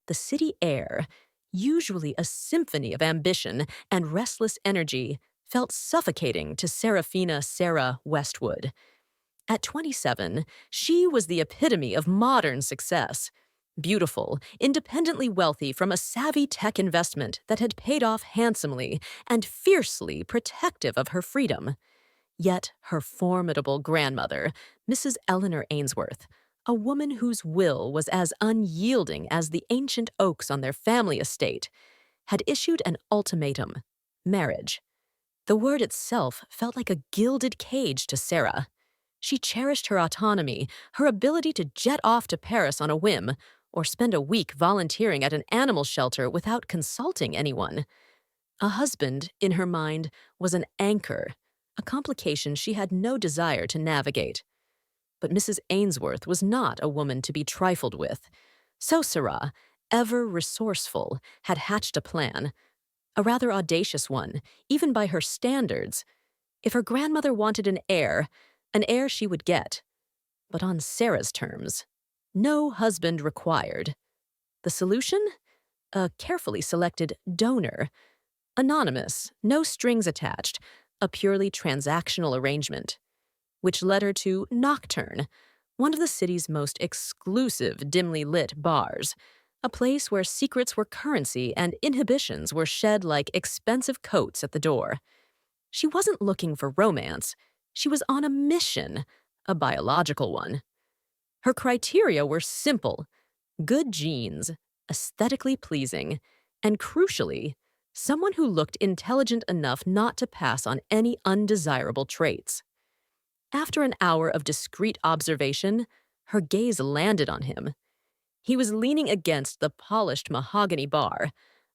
The city air, usually a symphony of ambition and restless energy, felt suffocating to Sera Westwood. At 27, she was the epitome of modern success. Beautiful, independently wealthy from a savvy tech investment that had paid off handsomely, and fiercely protective of her freedom. Yet her formidable grandmother, Mrs. Eleanor Ainsworth, a woman whose will was as unyielding as the ancient oaks on their family estate, had issued an ultimatum: marriage. The word itself felt like a gilded cage to Sera. She cherished her autonomy, her ability to jet off to Paris on a whim, or spend a week volunteering at an animal shelter without consulting anyone. A husband, in her mind, was an anchor, a complication she had no desire to navigate. But Mrs. Ainsworth was not a woman to be trifled with. So Sera, ever resourceful, had hatched a plan, a rather audacious one, even by her standards. If her grandmother wanted an heir she would get, but on Sera's terms. No husband required. The solution? A carefully selected donor. Anonymous, no strings attached, a purely transactional arrangement. Which led her to Nocturne, one of the city's most exclusive dimly lit bars, a place where secrets were currency and inhibitions were shed like expensive coats at the door. She wasn't looking for romance. She was on a mission, a biological one. Her criteria were simple: good genes, aesthetically pleasing, and crucially, someone who looked intelligent enough not to pass on any undesirable traits. After an hour of discreet observation, her gaze landed on him. He was leaning against the polished mahogany bar,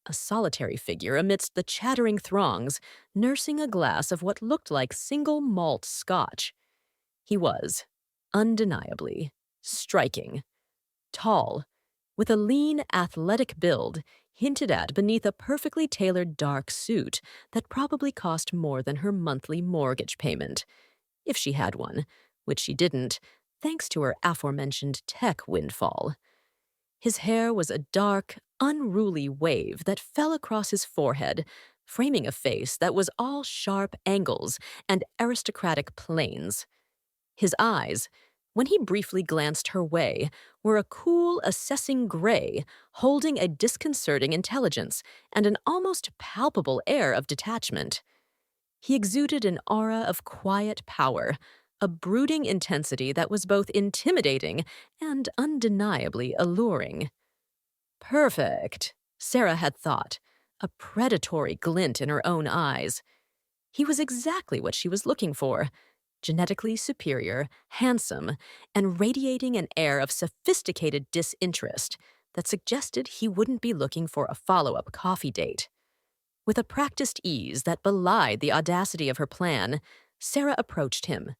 a solitary figure amidst the chattering throngs, nursing a glass of what looked like single malt scotch. He was, undeniably, striking. Tall, with a lean, athletic build hinted at beneath a perfectly tailored dark suit that probably cost more than her monthly mortgage payment, if she had one, which she didn't, thanks to her aforementioned tech windfall. His hair was a dark, unruly wave that fell across his forehead, framing a face that was all sharp angles and aristocratic planes. His eyes, when he briefly glanced her way, were a cool, assessing gray, holding a disconcerting intelligence and an almost palpable air of detachment. He exuded an aura of quiet power, a brooding intensity that was both intimidating and undeniably alluring. Perfect, Sera had thought, a predatory glint in her own eyes. He was exactly what she was looking for: genetically superior, handsome, and radiating an air of sophisticated disinterest that suggested he wouldn't be looking for a follow-up coffee date. With a practiced ease that belied the audacity of her plan, Sera approached him.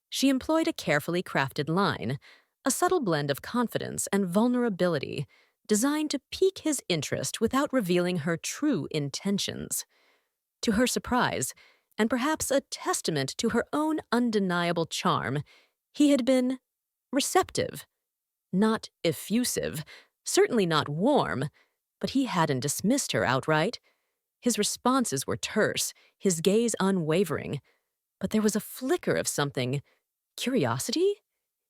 She employed a carefully crafted line, a subtle blend of confidence and vulnerability, designed to pique his interest without revealing her true intentions. To her surprise, and perhaps a testament to her own undeniable charm, he had been receptive. Not effusive, certainly not warm, but he hadn't dismissed her outright. His responses were terse, his gaze unwavering, but there was a flicker of something, curiosity,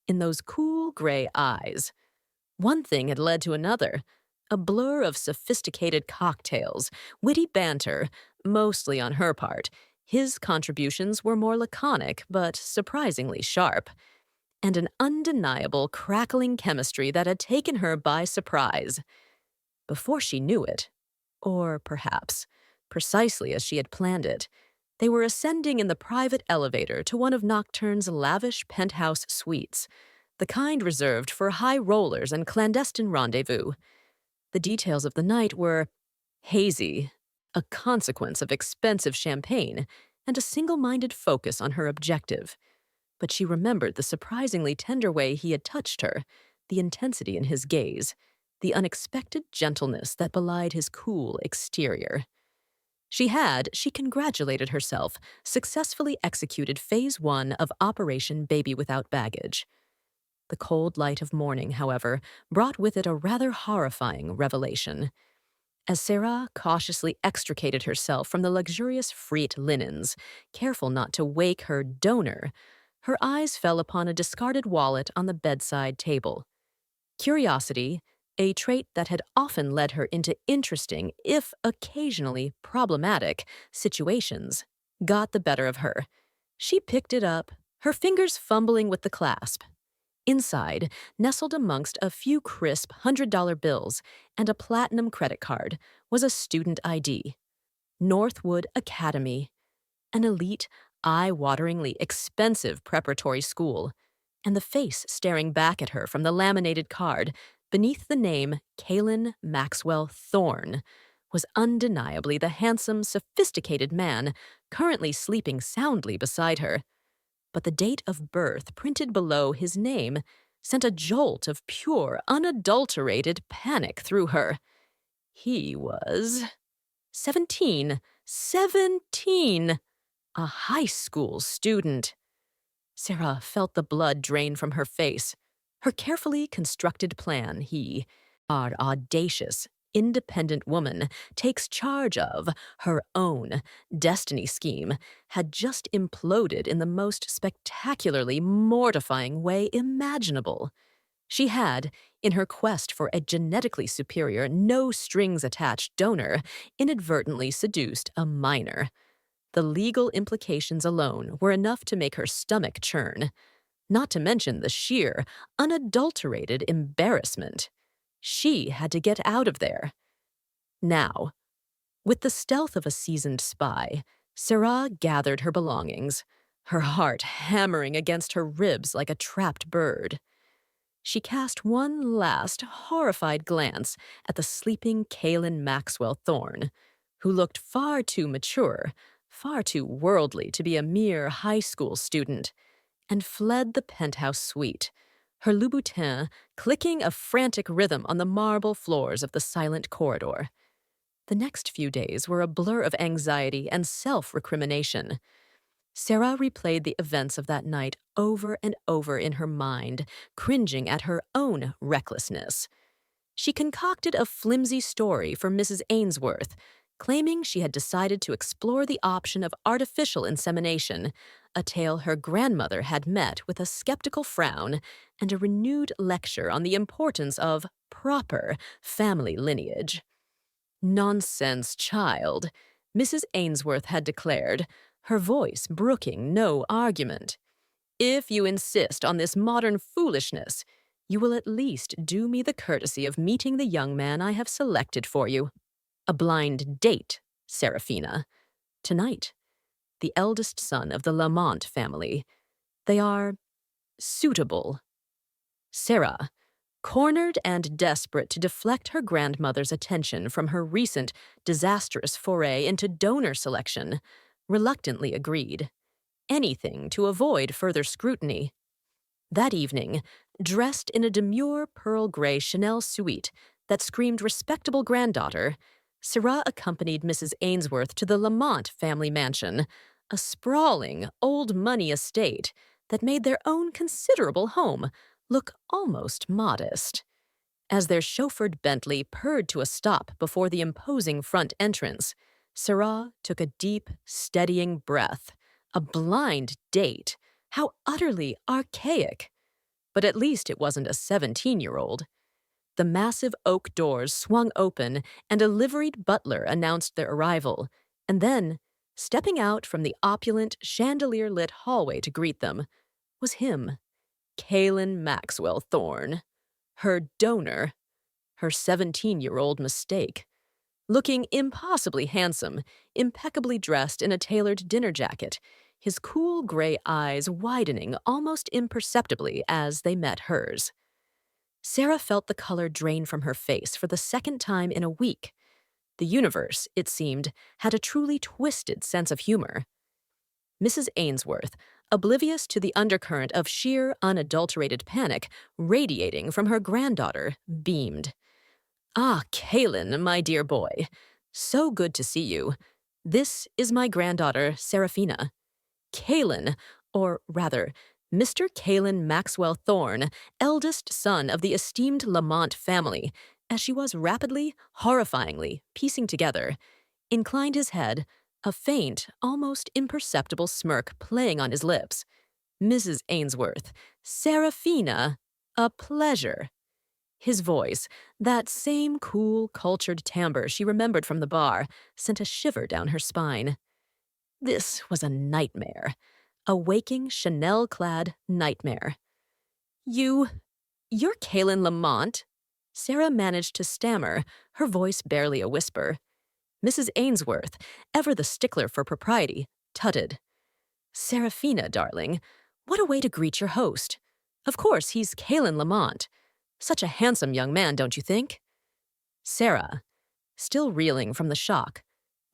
in those cool gray eyes. One thing had led to another, a blur of sophisticated cocktails, witty banter, mostly on her part. His contributions were more laconic, but surprisingly sharp, and an undeniable crackling chemistry that had taken her by surprise. Before she knew it, or perhaps precisely as she had planned it, they were ascending in the private elevator to one of Nocturne's lavish penthouse suites, the kind reserved for high rollers and clandestine rendezvous. The details of the night were hazy, a consequence of expensive champagne and a single-minded focus on her objective. But she remembered the surprisingly tender way he had touched her, the intensity in his gaze, the unexpected gentleness that belied his cool exterior. She congratulated herself, successfully executed Phase 1 of Operation Baby Without Baggage. The cold light of morning, however, brought with it a rather horrifying revelation. As Sera cautiously extricated herself from the luxurious frete linens, careful not to wake her donor, her eyes fell upon a discarded wallet on the bedside table. Curiosity, a trait that had often led her into interesting, if occasionally problematic, situations, got the better of her. She picked it up, her fingers fumbling with the clasp. Inside, nestled amongst a few crisp $100 bills and a platinum credit card, was a student ID. Northwood Academy, an elite, eye-wateringly expensive preparatory school, and the face staring back at her from the laminated card, beneath the name Kalen Maxwell Thorne, was undeniably the handsome, sophisticated man currently sleeping soundly beside her. But the date of birth printed below his name sent a jolt of pure, unadulterated panic through her. He was 17. 17! A high school student. Sera felt the blood drain from her face. Her carefully constructed plan, our audacious, independent woman, takes charge of her own destiny scheme, had just imploded in the most spectacularly mortifying way imaginable. She had, in her quest for a genetically superior, no-strings-attached donor, inadvertently seduced a minor. The legal implications alone were enough to make her stomach churn, not to mention the sheer, unadulterated embarrassment. She had to get out of there. Now, with the stealth of a seasoned spy, Sera gathered her belongings, her heart hammering against her ribs like a trapped bird. She cast one last, horrified glance at the sleeping Kalen Maxwell Thorne, who looked far too mature, far too worldly to be a mere high school student, and fled the penthouse suite, her Louboutin clicking a frantic rhythm on the marble floors of the silent corridor. The next few days were a blur of anxiety and self-recrimination. Sera replayed the events of that night over and over in her mind, cringing at her own recklessness. She concocted a flimsy story for Mrs. Ainsworth, claiming she had decided to explore the option of artificial insemination, a tale her grandmother had met with a skeptical frown and a renewed lecture on the importance of proper family lineage. Nonsense, child, Mrs. Ainsworth had declared, her voice brooking no argument. If you insist on this modern foolishness, you will at least do me the courtesy of meeting the young man I have selected for you. A blind date, Serafina. Tonight, the eldest son of the Lamont family. They are suitable. Sera, cornered and desperate to deflect her grandmother's attention from her recent disastrous foray into donor selection, reluctantly agreed. Anything to avoid further scrutiny. That evening, dressed in a demure pearl gray Chanel suite that screamed respectable granddaughter, Sera accompanied Mrs. Ainsworth to the Lamont family mansion, a sprawling, old-money estate that made their own considerable home look almost modest. As their chauffeured Bentley purred to a stop before the imposing front entrance, Sera took a deep, steadying breath. A blind date? How utterly archaic! But at least it wasn't a 17-year-old. The massive oak doors swung open and a liveried butler announced their arrival, and then, stepping out from the opulent, chandelier-lit hallway to greet them, was him, Kalen Maxwell Thorne, her donor, her 17-year-old mistake. Looking impossibly handsome, impeccably dressed in a tailored dinner jacket, his cool gray eyes widening almost imperceptibly as they met hers. Sera felt the color drain from her face for the second time in a week. The universe, it seemed, had a truly twisted sense of humor. Mrs. Ainsworth, oblivious to the undercurrent of sheer, unadulterated panic radiating from her granddaughter, beamed. "Ah, Kalen, my dear boy. So good to see you. This is my granddaughter, Serafina. Kalen, or rather, Mr. Kalen Maxwell Thorne, eldest son of the esteemed Lamont family, as she was rapidly, horrifyingly piecing together, inclined his head, a faint, almost imperceptible smirk playing on his lips. Mrs. Ainsworth, Seraphina, a pleasure. His voice, that same cool, cultured timbre she remembered from the bar, sent a shiver down her spine. This was a nightmare. A waking, Chanel-clad nightmare. You're Kaylin Lamont? Sera managed to stammer, her voice barely a whisper. Mrs. Ainsworth, ever the stickler for propriety, tutted. Seraphina, darling, what a way to greet your host. Of course, he's Kaylin Lamont. Such a handsome young man, don't you think? Sera, still reeling from the shock,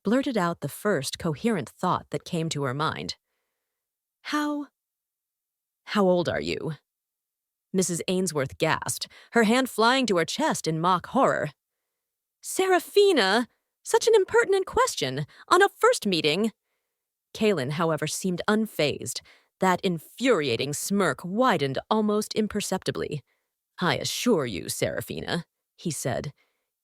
blurted out the first coherent thought that came to her mind. How old are you? Mrs. Ainsworth gasped, her hand flying to her chest in mock horror. Seraphina! Such an impertinent question! On a first meeting! Kaylin, however, seemed unfazed. That infuriating smirk widened almost imperceptibly. I assure you, Seraphina, he said,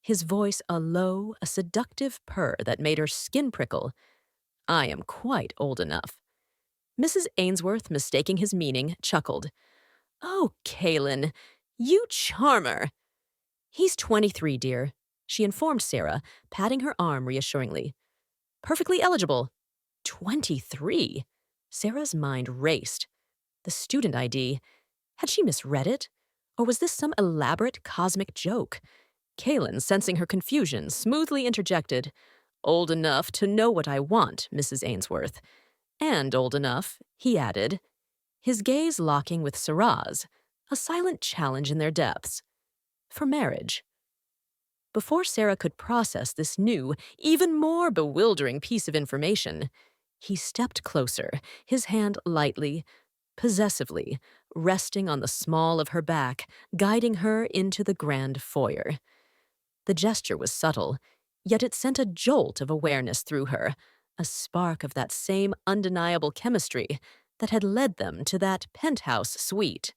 his voice a seductive purr that made her skin prickle. I am quite old enough. Mrs. Ainsworth, mistaking his meaning, chuckled. Oh, Kaylin, you charmer! He's 23, dear, she informed Sera, patting her arm reassuringly. Perfectly eligible. 23? Sera's mind raced. The student ID. Had she misread it? Or was this some elaborate cosmic joke? Kaylin, sensing her confusion, smoothly interjected, Old enough to know what I want, Mrs. Ainsworth. And old enough, he added, his gaze locking with Sera's, a silent challenge in their depths. For marriage. Before Sera could process this new, even more bewildering piece of information, he stepped closer, his hand lightly, possessively, resting on the small of her back, guiding her into the grand foyer. The gesture was subtle, yet it sent a jolt of awareness through her, a spark of that same undeniable chemistry that had led them to that penthouse suite.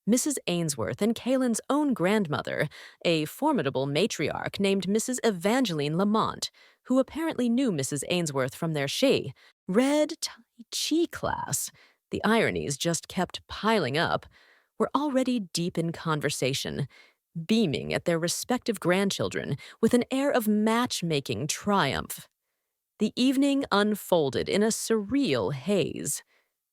Mrs. Ainsworth and Kaylin's own grandmother, a formidable matriarch named Mrs. Evangeline Lamont, who apparently knew Mrs. Ainsworth from their red Tai Chi class, the ironies just kept piling up, were already deep in conversation, beaming at their respective grandchildren with an air of matchmaking triumph. The evening unfolded in a surreal haze.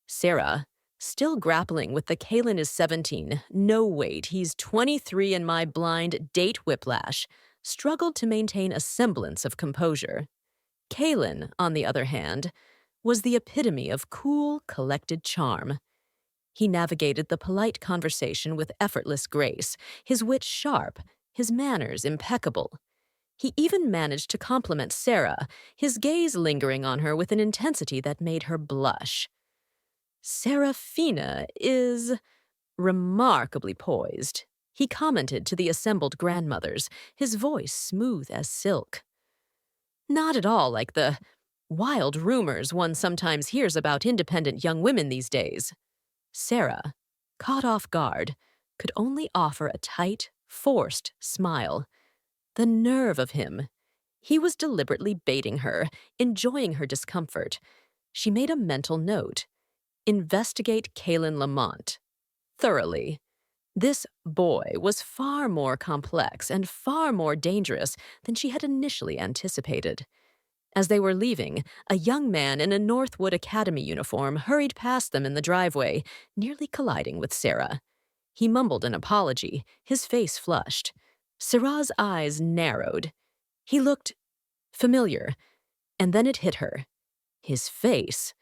Sera, still grappling with the Kaylin is 17, no wait, he's 23 in my blind date whiplash, struggled to maintain a semblance of composure. Kaylin, on the other hand, was the epitome of cool, collected charm. He navigated the polite conversation with effortless grace, his wit sharp, his manners impeccable. He even managed to compliment Sera, his gaze lingering on her with an intensity that made her blush. Seraphina is remarkably poised, he commented to the assembled grandmothers, his voice smooth as silk. Not at all like the wild rumors one sometimes hears about independent young women these days. Sera, caught off guard, could only offer a tight, forced smile. The nerve of him. He was deliberately baiting her, enjoying her discomfort. She made a mental note. Investigate Kaylin Lamont. Thoroughly. This boy was far more complex and far more dangerous than she had initially anticipated. As they were leaving, a young man in a Northwood Academy uniform hurried past them in the driveway, nearly colliding with Sera. He mumbled an apology, his face flushed. Sera's eyes narrowed. He looked familiar, and then it hit her. His face.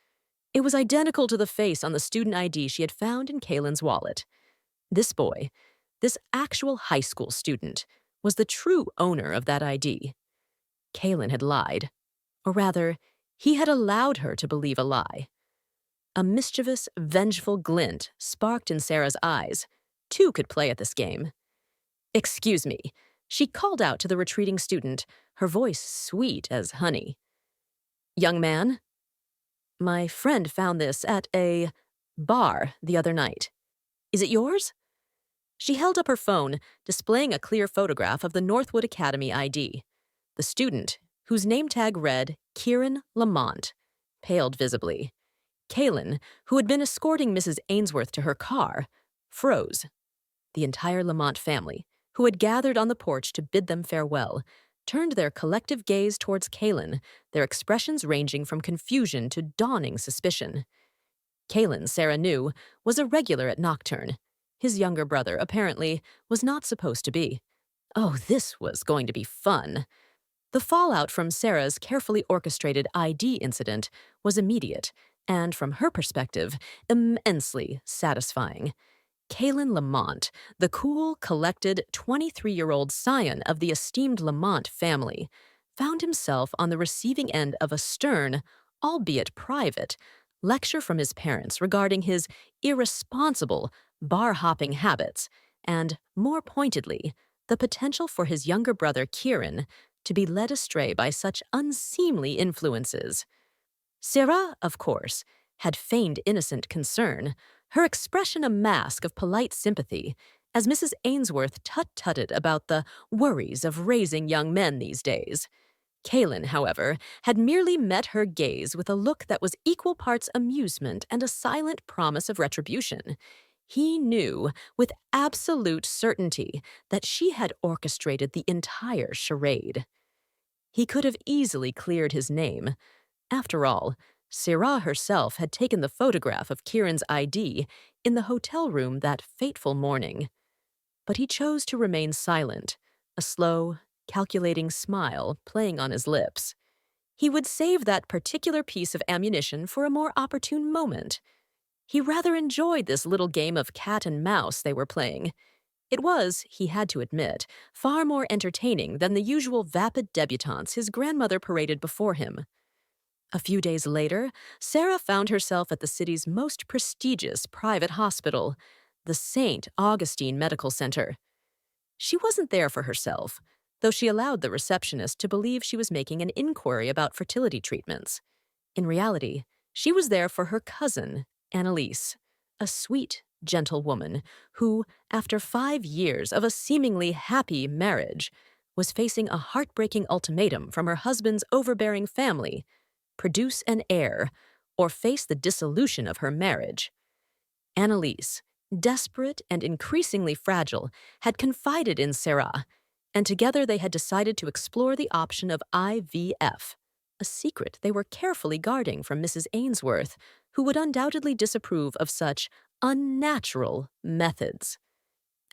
It was identical to the face on the student ID she had found in Kaylin's wallet. This boy, this actual high school student, was the true owner of that ID. Kaylin had lied. Or rather, he had allowed her to believe a lie. A mischievous, vengeful glint sparked in Sera's eyes. Two could play at this game. Excuse me, she called out to the retreating student, her voice sweet as honey. Young man? My friend found this at a bar the other night. Is it yours?" She held up her phone, displaying a clear photograph of the Northwood Academy ID. The student, whose name tag read Kieran Lamont, paled visibly. Kaylin, who had been escorting Mrs. Ainsworth to her car, froze. The entire Lamont family, who had gathered on the porch to bid them farewell, turned their collective gaze towards Kaylin, their expressions ranging from confusion to dawning suspicion. Kaylin, Sera knew, was a regular at Nocturne. His younger brother, apparently, was not supposed to be. Oh, this was going to be fun. The fallout from Sera's carefully orchestrated ID incident was immediate, and from her perspective, immensely satisfying. Kaylin Lamont, the cool, collected 23-year-old scion of the esteemed Lamont family, found himself on the receiving end of a stern, albeit private, lecture from his parents regarding his irresponsible, bar-hopping habits and, more pointedly, the potential for his younger brother Kieran to be led astray by such unseemly influences. Sera, of course, had feigned innocent concern, her expression a mask of polite sympathy, as Mrs. Ainsworth tut-tutted about the worries of raising young men these days. Kaylin, however, had merely met her gaze with a look that was equal parts amusement and a silent promise of retribution. He knew, with absolute certainty, that she had orchestrated the entire charade. He could have easily cleared his name. After all, Sera herself had taken the photograph of Kieran's ID in the hotel room that fateful morning. But he chose to remain silent, a slow, calculating smile playing on his lips. He would save that particular piece of ammunition for a more opportune moment. He rather enjoyed this little game of cat and mouse they were playing. It was, he had to admit, far more entertaining than the usual vapid debutantes his grandmother paraded before him. A few days later, Sera found herself at the city's most prestigious private hospital, the St. Augustine Medical Center. She wasn't there for herself, though she allowed the receptionist to believe she was making an inquiry about fertility treatments. In reality, she was there for her cousin, Annalise, a sweet, gentle woman who, after 5 years of a seemingly happy marriage, was facing a heartbreaking ultimatum from her husband's overbearing family: produce an heir, or face the dissolution of her marriage. Annalise, desperate and increasingly fragile, had confided in Sera, and together they had decided to explore the option of IVF, a secret they were carefully guarding from Mrs. Ainsworth, who would undoubtedly disapprove of such unnatural methods.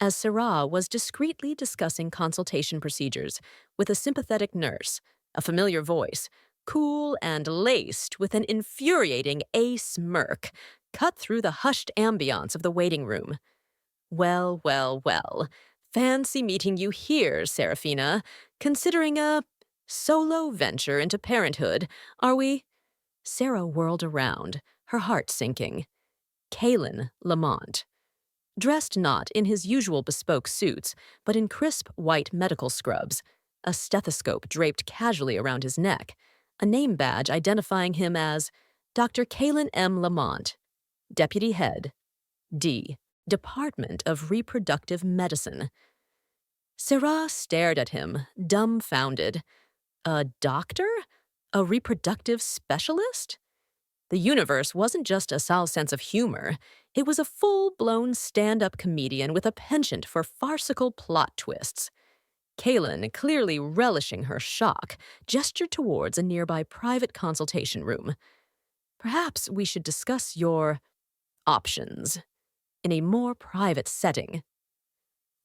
As Sera was discreetly discussing consultation procedures with a sympathetic nurse, a familiar voice, cool and laced with an infuriating smirk, cut through the hushed ambiance of the waiting room. "Well, well, well. Fancy meeting you here, Serafina. Considering a solo venture into parenthood, are we?" Sera whirled around, her heart sinking. Kaylin Lamont. Dressed not in his usual bespoke suits, but in crisp white medical scrubs, a stethoscope draped casually around his neck, a name badge identifying him as Dr. Kaylin M. Lamont, Deputy Head, D, Department of Reproductive Medicine. Sera stared at him, dumbfounded. A doctor? A reproductive specialist? The universe wasn't just a Sal's sense of humor. It was a full-blown stand-up comedian with a penchant for farcical plot twists. Kaylin, clearly relishing her shock, gestured towards a nearby private consultation room. "Perhaps we should discuss your options in a more private setting."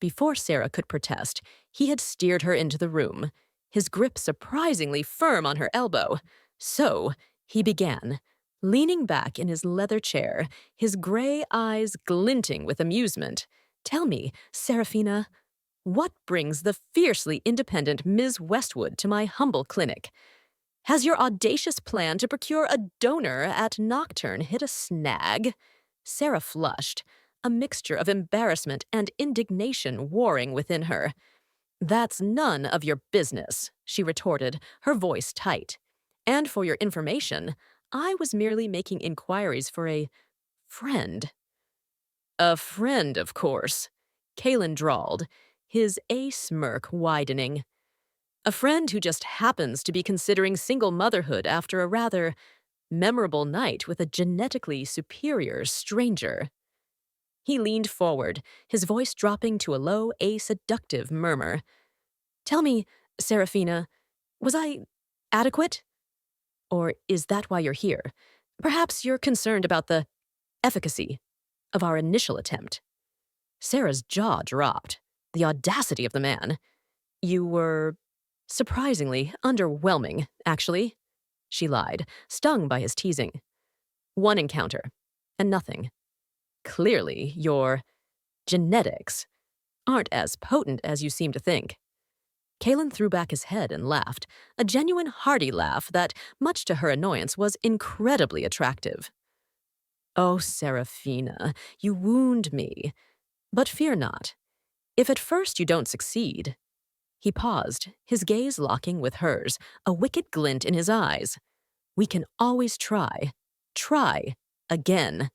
Before Sera could protest, he had steered her into the room, his grip surprisingly firm on her elbow. So, he began, leaning back in his leather chair, his gray eyes glinting with amusement. "Tell me, Serafina, what brings the fiercely independent Ms. Westwood to my humble clinic? Has your audacious plan to procure a donor at Nocturne hit a snag?" Sera flushed, a mixture of embarrassment and indignation warring within her. "That's none of your business," she retorted, her voice tight. "And for your information, I was merely making inquiries for a Friend. A friend, of course, Kalen drawled, his smirk widening. A friend who just happens to be considering single motherhood after a rather memorable night with a genetically superior stranger. He leaned forward, his voice dropping to a low, seductive murmur. Tell me, Serafina, was I adequate? Or is that why you're here? Perhaps you're concerned about the efficacy of our initial attempt. Sarah's jaw dropped. The audacity of the man. You were surprisingly underwhelming, actually, she lied, stung by his teasing. One encounter, and nothing. Clearly, your genetics aren't as potent as you seem to think. Kalen threw back his head and laughed, a genuine hearty laugh that, much to her annoyance, was incredibly attractive. Oh, Serafina, you wound me. But fear not. If at first you don't succeed. He paused, his gaze locking with hers, a wicked glint in his eyes. We can always try. Try again.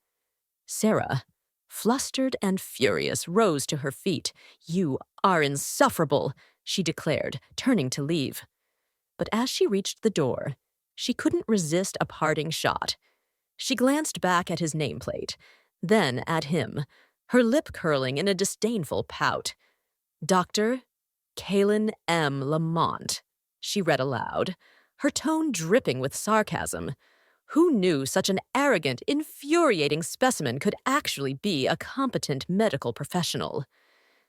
Sera, flustered and furious, rose to her feet. You are insufferable, she declared, turning to leave. But as she reached the door, she couldn't resist a parting shot. She glanced back at his nameplate, then at him, her lip curling in a disdainful pout. Dr. Kalen M. Lamont, she read aloud, her tone dripping with sarcasm. Who knew such an arrogant, infuriating specimen could actually be a competent medical professional?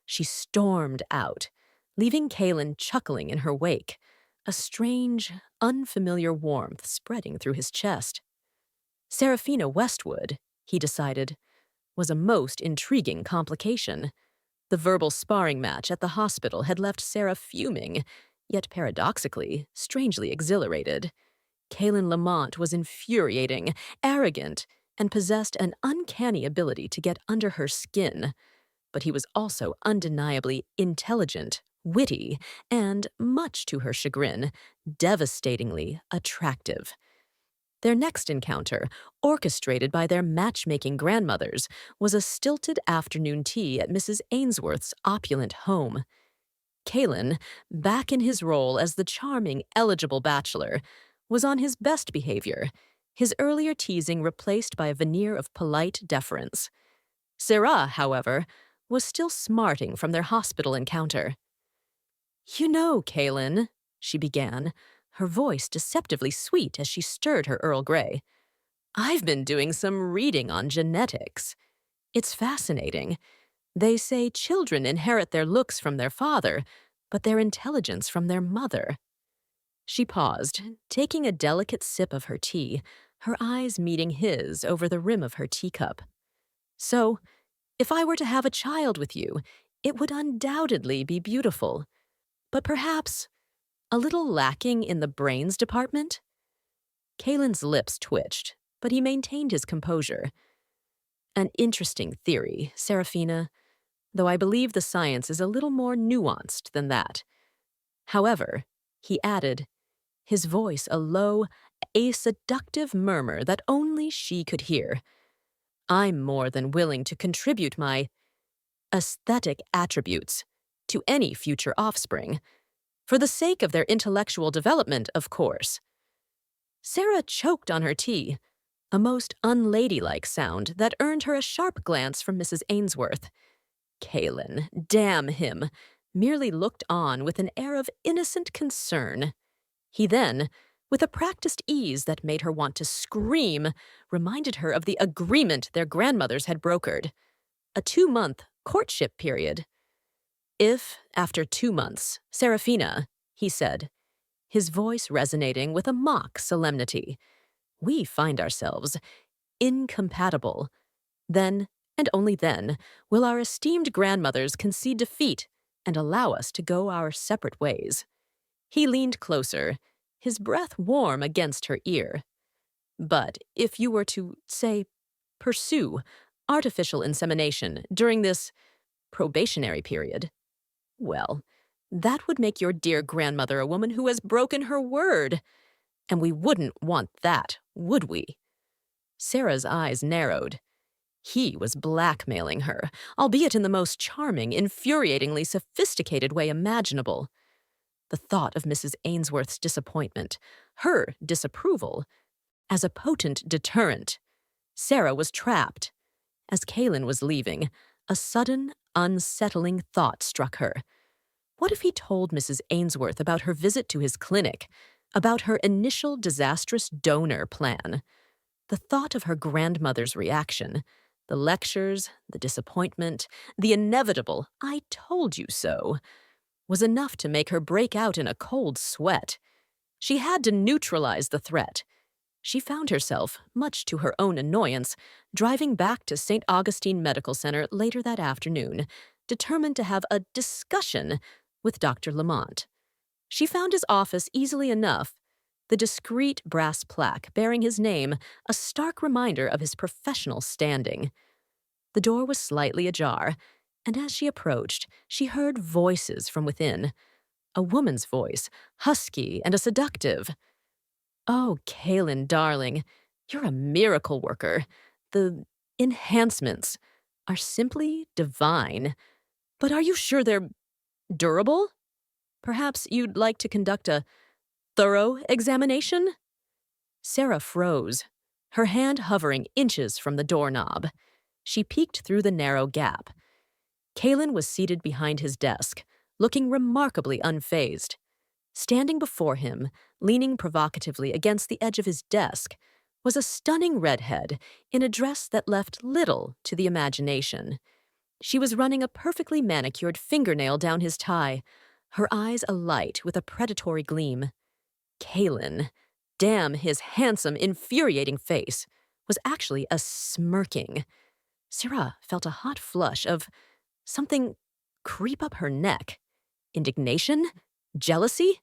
She stormed out, leaving Kalen chuckling in her wake, a strange, unfamiliar warmth spreading through his chest. Serafina Westwood, he decided, was a most intriguing complication. The verbal sparring match at the hospital had left Sera fuming, yet paradoxically, strangely exhilarated. Kalen Lamont was infuriating, arrogant, and possessed an uncanny ability to get under her skin. But he was also undeniably intelligent, witty, and, much to her chagrin, devastatingly attractive. Their next encounter, orchestrated by their matchmaking grandmothers, was a stilted afternoon tea at Mrs. Ainsworth's opulent home. Kalen, back in his role as the charming, eligible bachelor, was on his best behavior, his earlier teasing replaced by a veneer of polite deference. Sera, however, was still smarting from their hospital encounter. You know, Kalen, she began, her voice deceptively sweet as she stirred her Earl Grey. I've been doing some reading on genetics. It's fascinating. They say children inherit their looks from their father, but their intelligence from their mother. She paused, taking a delicate sip of her tea, her eyes meeting his over the rim of her teacup. So, if I were to have a child with you, it would undoubtedly be beautiful. But perhaps a little lacking in the brains department? Kalen's lips twitched, but he maintained his composure. An interesting theory, Serafina, though I believe the science is a little more nuanced than that. However, he added, his voice a low, seductive murmur that only she could hear. I'm more than willing to contribute my aesthetic attributes to any future offspring, for the sake of their intellectual development, of course. Sera choked on her tea, a most unladylike sound that earned her a sharp glance from Mrs. Ainsworth. Kalen, damn him, merely looked on with an air of innocent concern. He then, with a practiced ease that made her want to scream, reminded her of the agreement their grandmothers had brokered. A 2-month courtship period. If, after 2 months, Serafina, he said, his voice resonating with a mock solemnity, we find ourselves incompatible, then, and only then, will our esteemed grandmothers concede defeat and allow us to go our separate ways. He leaned closer, his breath warm against her ear. But if you were to, say, pursue artificial insemination during this probationary period, well, that would make your dear grandmother a woman who has broken her word. And we wouldn't want that, would we? Sarah's eyes narrowed. He was blackmailing her, albeit in the most charming, infuriatingly sophisticated way imaginable. The thought of Mrs. Ainsworth's disappointment, her disapproval, as a potent deterrent. Sera was trapped. As Kaylin was leaving, a sudden, unsettling thought struck her. What if he told Mrs. Ainsworth about her visit to his clinic, about her initial disastrous donor plan? The thought of her grandmother's reaction, the lectures, the disappointment, the inevitable "I told you so," was enough to make her break out in a cold sweat. She had to neutralize the threat. She found herself, much to her own annoyance, driving back to St. Augustine Medical Center later that afternoon, determined to have a discussion with Dr. Lamont. She found his office easily enough, the discreet brass plaque bearing his name, a stark reminder of his professional standing. The door was slightly ajar, and as she approached, she heard voices from within. A woman's voice, husky and a seductive. "Oh, Kaylin, darling, you're a miracle worker. The enhancements are simply divine. But are you sure they're durable? Perhaps you'd like to conduct a thorough examination?" Sera froze, her hand hovering inches from the doorknob. She peeked through the narrow gap. Kaylin was seated behind his desk, looking remarkably unfazed. Standing before him, leaning provocatively against the edge of his desk, was a stunning redhead in a dress that left little to the imagination. She was running a perfectly manicured fingernail down his tie, her eyes alight with a predatory gleam. Kaylin, damn his handsome, infuriating face, was actually a smirking. Sera felt a hot flush of something creep up her neck. Indignation? Jealousy?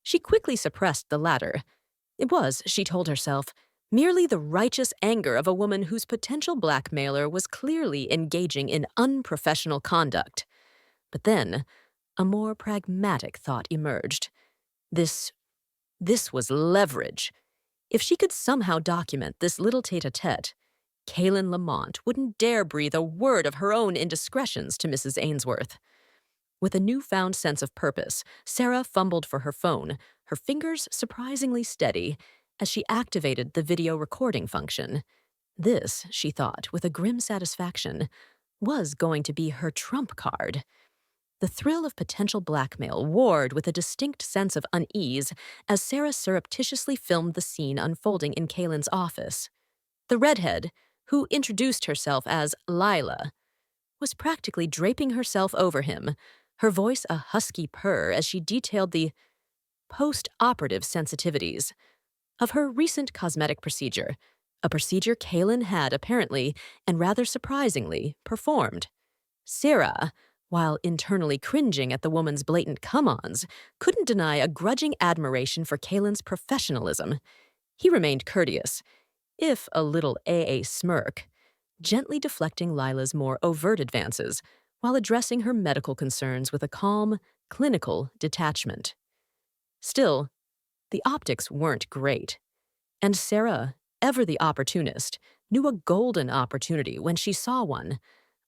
She quickly suppressed the latter. It was, she told herself, merely the righteous anger of a woman whose potential blackmailer was clearly engaging in unprofessional conduct. But then, a more pragmatic thought emerged. This was leverage. If she could somehow document this little tete-a-tete, Kaylin Lamont wouldn't dare breathe a word of her own indiscretions to Mrs. Ainsworth. With a newfound sense of purpose, Sera fumbled for her phone, her fingers surprisingly steady, as she activated the video recording function. This, she thought with a grim satisfaction, was going to be her trump card. The thrill of potential blackmail warred with a distinct sense of unease as Sera surreptitiously filmed the scene unfolding in Kaylin's office. The redhead, who introduced herself as Lila, was practically draping herself over him, her voice a husky purr as she detailed the post-operative sensitivities of her recent cosmetic procedure, a procedure Kaylin had apparently, and rather surprisingly, performed. Sera, while internally cringing at the woman's blatant come-ons, couldn't deny a grudging admiration for Kaylin's professionalism. He remained courteous, if a little AA smirk, gently deflecting Lila's more overt advances while addressing her medical concerns with a calm, clinical detachment. Still, the optics weren't great, and Sera, ever the opportunist, knew a golden opportunity when she saw one.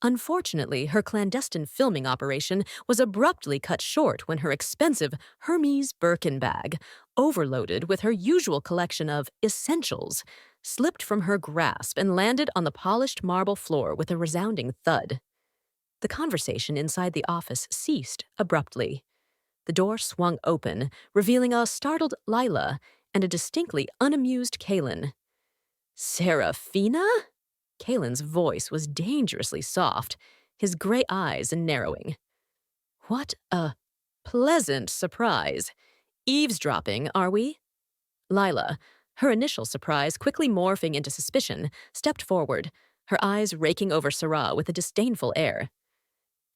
Unfortunately, her clandestine filming operation was abruptly cut short when her expensive Hermes Birkin bag, overloaded with her usual collection of essentials, slipped from her grasp and landed on the polished marble floor with a resounding thud. The conversation inside the office ceased abruptly. The door swung open, revealing a startled Lila and a distinctly unamused Kaylin. "Serafina?" Kaylin's voice was dangerously soft, his gray eyes narrowing. "What a pleasant surprise. Eavesdropping, are we?" Lila, her initial surprise quickly morphing into suspicion, stepped forward, her eyes raking over Sera with a disdainful air.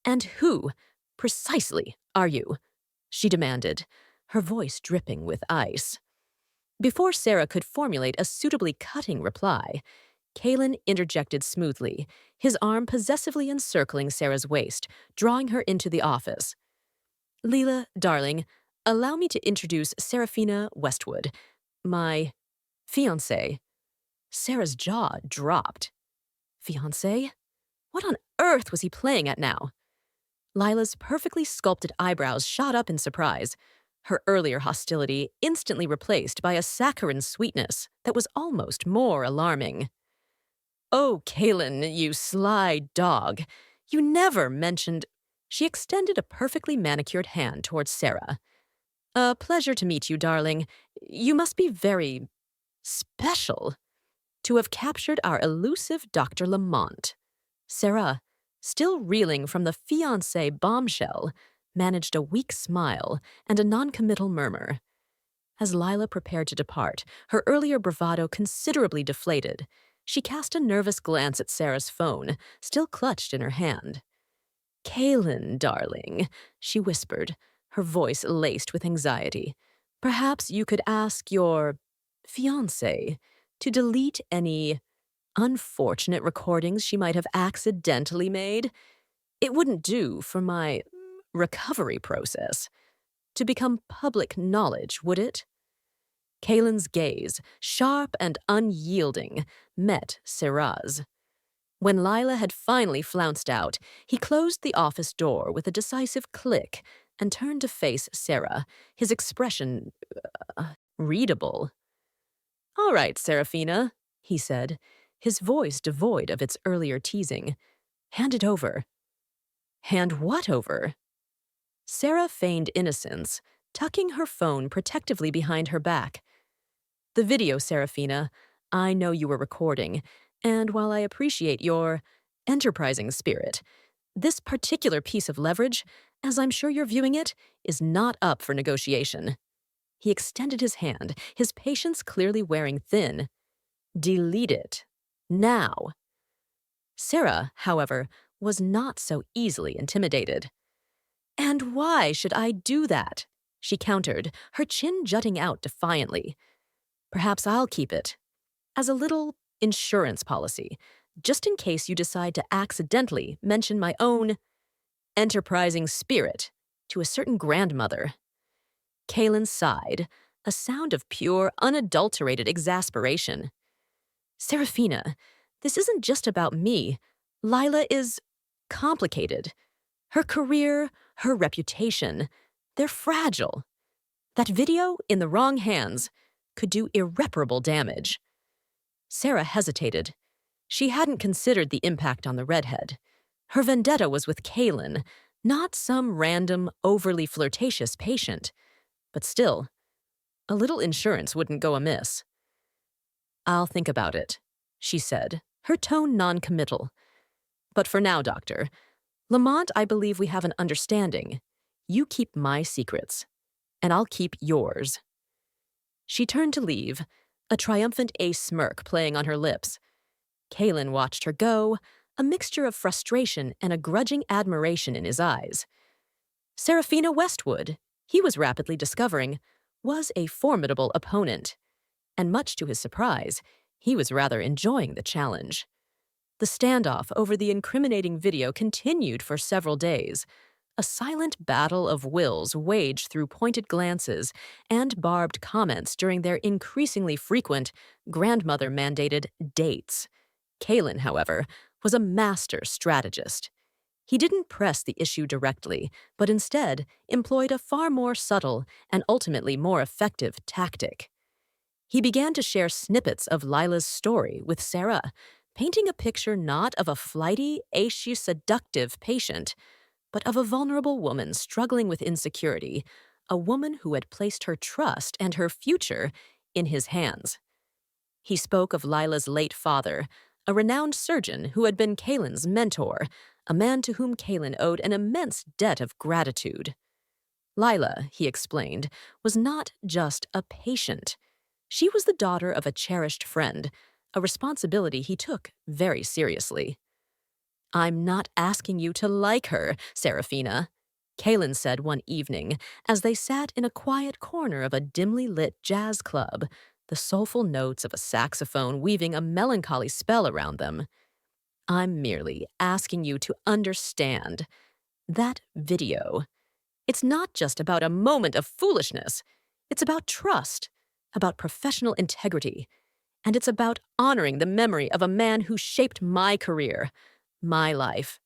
"And who, precisely, are you?" she demanded, her voice dripping with ice. Before Sera could formulate a suitably cutting reply, Kaylin interjected smoothly, his arm possessively encircling Sera's waist, drawing her into the office. "Leela, darling, allow me to introduce Serafina Westwood, my fiancée." Sera's jaw dropped. Fiancé? What on earth was he playing at now? Lila's perfectly sculpted eyebrows shot up in surprise, her earlier hostility instantly replaced by a saccharine sweetness that was almost more alarming. Oh, Kaylin, you sly dog. You never mentioned. She extended a perfectly manicured hand towards Sera. A pleasure to meet you, darling. You must be very special to have captured our elusive Dr. Lamont. Sera, still reeling from the fiancé bombshell, managed a weak smile and a noncommittal murmur. As Lila prepared to depart, her earlier bravado considerably deflated, she cast a nervous glance at Sera's phone, still clutched in her hand. Kaylin, darling, she whispered, her voice laced with anxiety. Perhaps you could ask your fiancé to delete any unfortunate recordings she might have accidentally made. It wouldn't do for my recovery process to become public knowledge, would it? Kaylin's gaze, sharp and unyielding, met Sera's. When Lila had finally flounced out, he closed the office door with a decisive click and turned to face Sera, his expression readable. All right, Serafina, he said, his voice devoid of its earlier teasing. Hand it over. Hand what over? Sera feigned innocence, tucking her phone protectively behind her back. The video, Serafina. I know you were recording, and while I appreciate your enterprising spirit, this particular piece of leverage, as I'm sure you're viewing it, is not up for negotiation. He extended his hand, his patience clearly wearing thin. Delete it. Now. Sera, however, was not so easily intimidated. And why should I do that? She countered, her chin jutting out defiantly. Perhaps I'll keep it. As a little insurance policy, just in case you decide to accidentally mention my own enterprising spirit to a certain grandmother. Kaylin sighed, a sound of pure, unadulterated exasperation. Serafina, this isn't just about me. Lila is complicated. Her career, her reputation, they're fragile. That video, in the wrong hands, could do irreparable damage. Sera hesitated. She hadn't considered the impact on the redhead. Her vendetta was with Kaylin, not some random, overly flirtatious patient. But still, a little insurance wouldn't go amiss. I'll think about it, she said, her tone non-committal. But for now, Doctor, Lamont, I believe we have an understanding. You keep my secrets, and I'll keep yours. She turned to leave, a triumphant smirk playing on her lips. Kaylin watched her go, a mixture of frustration and a grudging admiration in his eyes. Serafina Westwood, he was rapidly discovering, was a formidable opponent. And much to his surprise, he was rather enjoying the challenge. The standoff over the incriminating video continued for several days. A silent battle of wills waged through pointed glances and barbed comments during their increasingly frequent, grandmother-mandated dates. Kaylin, however, was a master strategist. He didn't press the issue directly, but instead employed a far more subtle and ultimately more effective tactic. He began to share snippets of Lila's story with Sera, painting a picture not of a flighty, seductive patient, but of a vulnerable woman struggling with insecurity, a woman who had placed her trust and her future in his hands. He spoke of Lila's late father, a renowned surgeon who had been Kaylin's mentor, a man to whom Kaylin owed an immense debt of gratitude. Lila, he explained, was not just a patient. She was the daughter of a cherished friend, a responsibility he took very seriously. I'm not asking you to like her, Serafina, Kaylin said one evening as they sat in a quiet corner of a dimly lit jazz club, the soulful notes of a saxophone weaving a melancholy spell around them. I'm merely asking you to understand. That video. It's not just about a moment of foolishness. It's about trust, about professional integrity, And it's about honoring the memory of a man who shaped my career, my life.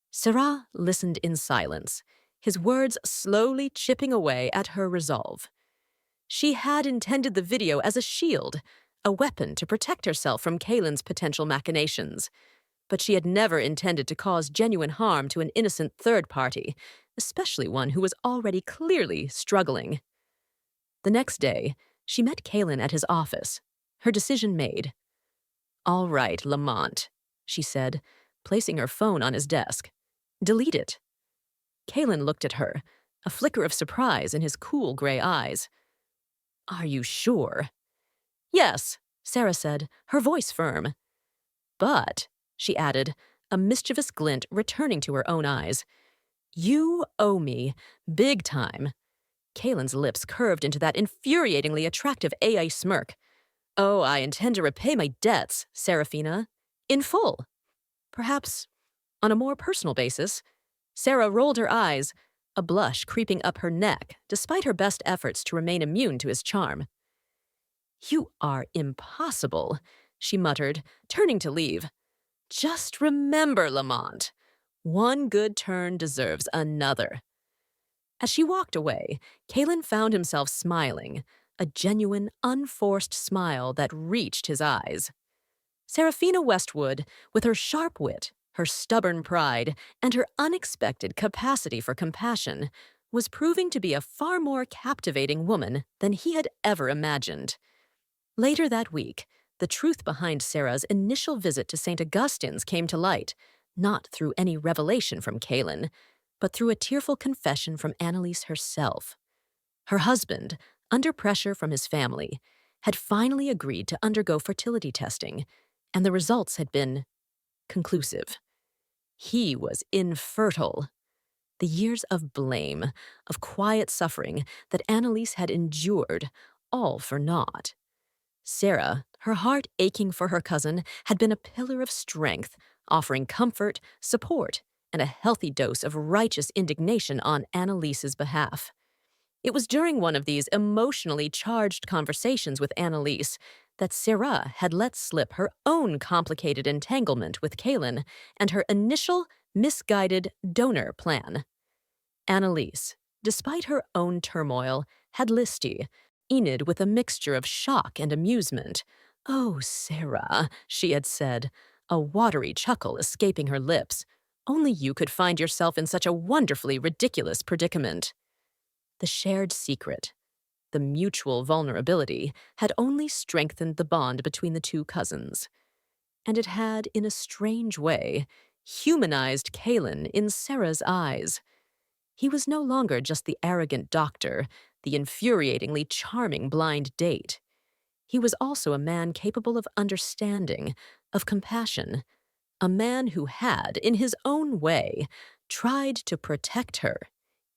Sera listened in silence, his words slowly chipping away at her resolve. She had intended the video as a shield, a weapon to protect herself from Kaylin's potential machinations. But she had never intended to cause genuine harm to an innocent third party, especially one who was already clearly struggling. The next day, she met Kaylin at his office, her decision made. "All right, Lamont," she said, placing her phone on his desk. "Delete it." Kaylin looked at her, a flicker of surprise in his cool gray eyes. "Are you sure?" "Yes," Sera said, her voice firm. "But," she added, a mischievous glint returning to her own eyes, "you owe me, big time." Kaylin's lips curved into that infuriatingly attractive AI smirk. "Oh, I intend to repay my debts, Serafina, in full." Perhaps on a more personal basis. Sera rolled her eyes, a blush creeping up her neck despite her best efforts to remain immune to his charm. "You are impossible," she muttered, turning to leave. "Just remember, Lamont, one good turn deserves another." As she walked away, Kaylin found himself smiling, a genuine, unforced smile that reached his eyes. Serafina Westwood, with her sharp wit, her stubborn pride, and her unexpected capacity for compassion, was proving to be a far more captivating woman than he had ever imagined. Later that week, the truth behind Sera's initial visit to St. Augustine's came to light, not through any revelation from Kaylin, but through a tearful confession from Annalise herself. Her husband, under pressure from his family, had finally agreed to undergo fertility testing, and the results had been conclusive. He was infertile. The years of blame, of quiet suffering that Annalise had endured, all for naught. Sera, her heart aching for her cousin, had been a pillar of strength, offering comfort, support, and a healthy dose of righteous indignation on Annalise's behalf. It was during one of these emotionally charged conversations with Annalise that Sera had let slip her own complicated entanglement with Kaylin and her initial, misguided donor plan. Annalise, despite her own turmoil, had listened, Enid with a mixture of shock and amusement. "Oh, Sera," she had said, a watery chuckle escaping her lips. "Only you could find yourself in such a wonderfully ridiculous predicament." The shared secret, the mutual vulnerability, had only strengthened the bond between the two cousins. And it had, in a strange way, humanized Kaylin in Sera's eyes. He was no longer just the arrogant doctor, the infuriatingly charming blind date. He was also a man capable of understanding, of compassion, a man who had, in his own way, tried to protect her,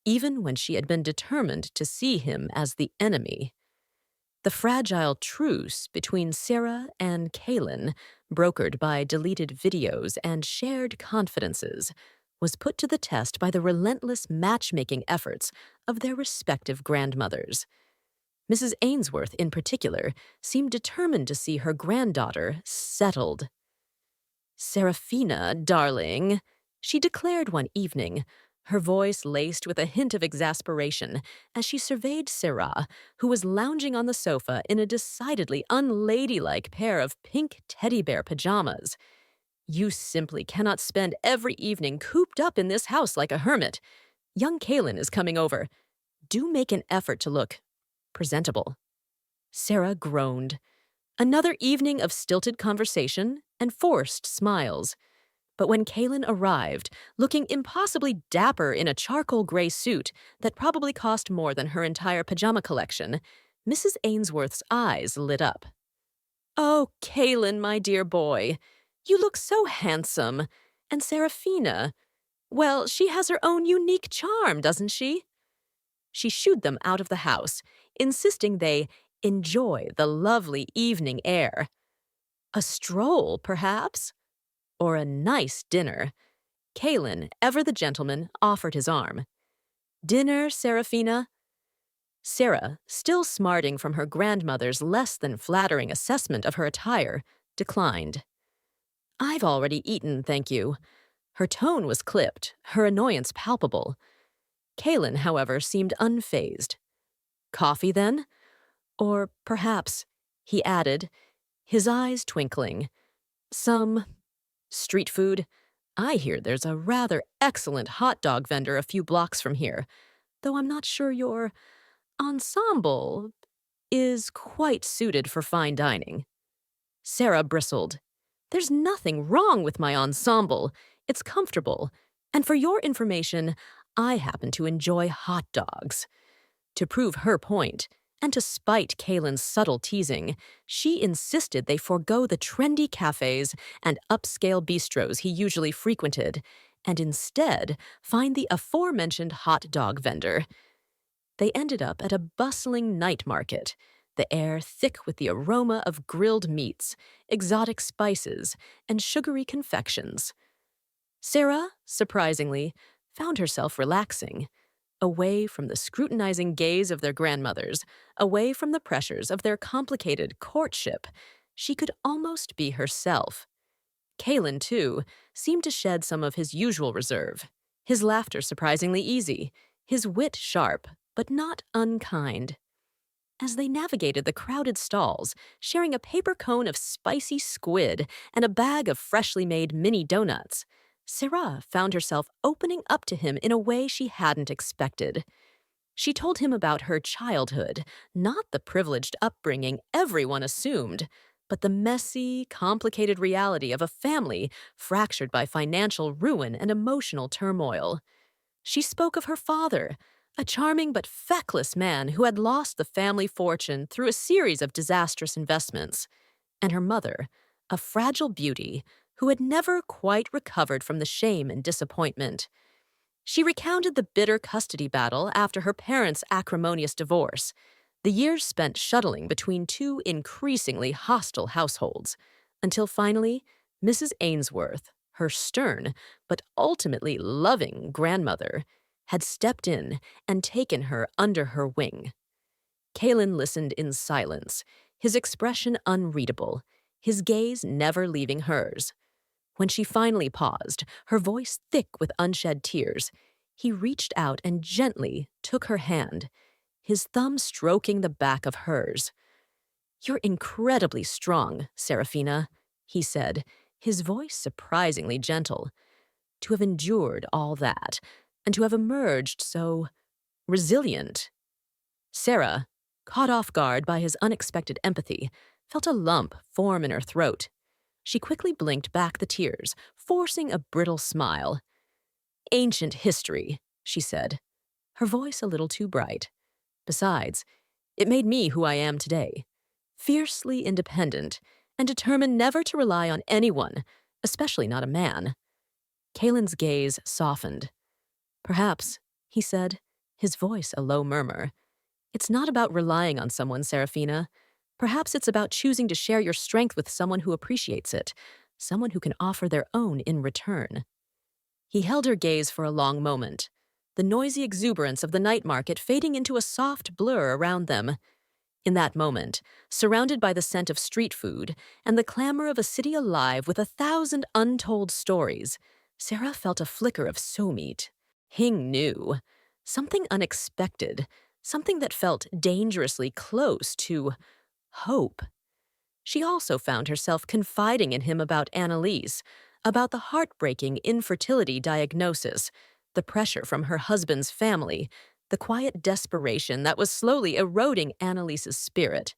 even when she had been determined to see him as the enemy. The fragile truce between Sera and Kaylin, brokered by deleted videos and shared confidences, was put to the test by the relentless matchmaking efforts of their respective grandmothers. Mrs. Ainsworth, in particular, seemed determined to see her granddaughter settled. "Serafina, darling," she declared one evening, her voice laced with a hint of exasperation as she surveyed Sera, who was lounging on the sofa in a decidedly unladylike pair of pink teddy bear pajamas. "You simply cannot spend every evening cooped up in this house like a hermit. Young Kaylin is coming over. Do make an effort to look presentable." Sera groaned. Another evening of stilted conversation and forced smiles. But when Kaylin arrived, looking impossibly dapper in a charcoal gray suit that probably cost more than her entire pajama collection, Mrs. Ainsworth's eyes lit up. "Oh, Kaylin, my dear boy, you look so handsome. And Serafina, well, she has her own unique charm, doesn't she?" She shooed them out of the house, insisting they enjoy the lovely evening air. A stroll, perhaps? Or a nice dinner. Kaylin, ever the gentleman, offered his arm. "Dinner, Serafina?" Sera, still smarting from her grandmother's less than flattering assessment of her attire, declined. "I've already eaten, thank you." Her tone was clipped, her annoyance palpable. Kalen, however, seemed unfazed. "Coffee, then? Or perhaps," he added, his eyes twinkling, "some street food? I hear there's a rather excellent hot dog vendor a few blocks from here, though I'm not sure your ensemble is quite suited for fine dining." Sera bristled. "There's nothing wrong with my ensemble. It's comfortable. And for your information, I happen to enjoy hot dogs." To prove her point, and to spite Kalen's subtle teasing, she insisted they forego the trendy cafes and upscale bistros he usually frequented, and instead find the aforementioned hot dog vendor. They ended up at a bustling night market, the air thick with the aroma of grilled meats, exotic spices, and sugary confections. Sera, surprisingly, found herself relaxing, away from the scrutinizing gaze of their grandmothers, away from the pressures of their complicated courtship. She could almost be herself. Kalen, too, seemed to shed some of his usual reserve, his laughter surprisingly easy, his wit sharp, but not unkind. As they navigated the crowded stalls, sharing a paper cone of spicy squid and a bag of freshly made mini donuts, Sera found herself opening up to him in a way she hadn't expected. She told him about her childhood, not the privileged upbringing everyone assumed, but the messy, complicated reality of a family fractured by financial ruin and emotional turmoil. She spoke of her father, a charming but feckless man who had lost the family fortune through a series of disastrous investments, and her mother, a fragile beauty who had never quite recovered from the shame and disappointment. She recounted the bitter custody battle after her parents' acrimonious divorce, the years spent shuttling between two increasingly hostile households, until finally, Mrs. Ainsworth, her stern but ultimately loving grandmother, had stepped in and taken her under her wing. Kalen listened in silence, his expression unreadable, his gaze never leaving hers. When she finally paused, her voice thick with unshed tears, he reached out and gently took her hand, his thumb stroking the back of hers. "You're incredibly strong, Serafina," he said, his voice surprisingly gentle. "To have endured all that, and to have emerged so resilient." Sera, caught off guard by his unexpected empathy, felt a lump form in her throat. She quickly blinked back the tears, forcing a brittle smile. "Ancient history," she said, her voice a little too bright. "Besides, it made me who I am today, fiercely independent and determined never to rely on anyone, especially not a man." Kalen's gaze softened. "Perhaps," he said, his voice a low murmur, "it's not about relying on someone, Serafina. Perhaps it's about choosing to share your strength with someone who appreciates it, someone who can offer their own in return." He held her gaze for a long moment, the noisy exuberance of the night market fading into a soft blur around them. In that moment, surrounded by the scent of street food and the clamor of a city alive with 1,000 untold stories, Sera felt a flicker of soulmate. Hing knew. Something unexpected, something that felt dangerously close to hope. She also found herself confiding in him about Annalise, about the heartbreaking infertility diagnosis, the pressure from her husband's family, the quiet desperation that was slowly eroding Annalise's spirit.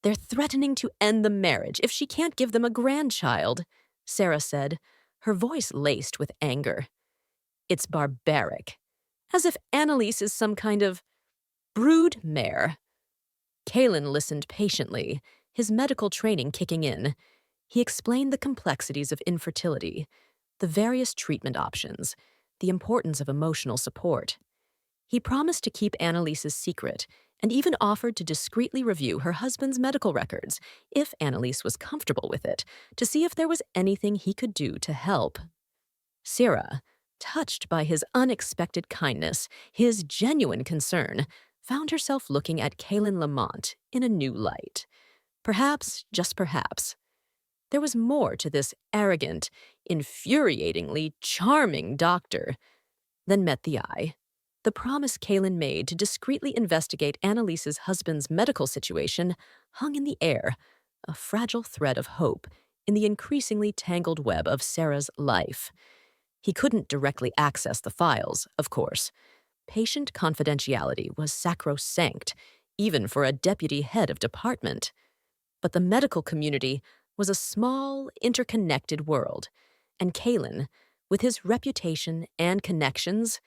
"They're threatening to end the marriage if she can't give them a grandchild," Sera said, her voice laced with anger. "It's barbaric. As if Annalise is some kind of brood mare." Kalen listened patiently, his medical training kicking in. He explained the complexities of infertility, the various treatment options, the importance of emotional support. He promised to keep Annalise's secret and even offered to discreetly review her husband's medical records, if Annalise was comfortable with it, to see if there was anything he could do to help. Sera, touched by his unexpected kindness, his genuine concern, found herself looking at Kaylin Lamont in a new light. Perhaps, just perhaps, there was more to this arrogant, infuriatingly charming doctor than met the eye. The promise Kaylin made to discreetly investigate Annalise's husband's medical situation hung in the air, a fragile thread of hope in the increasingly tangled web of Sera's life. He couldn't directly access the files, of course. Patient confidentiality was sacrosanct, even for a deputy head of department. But the medical community was a small, interconnected world, and Kaylin, with his reputation and connections,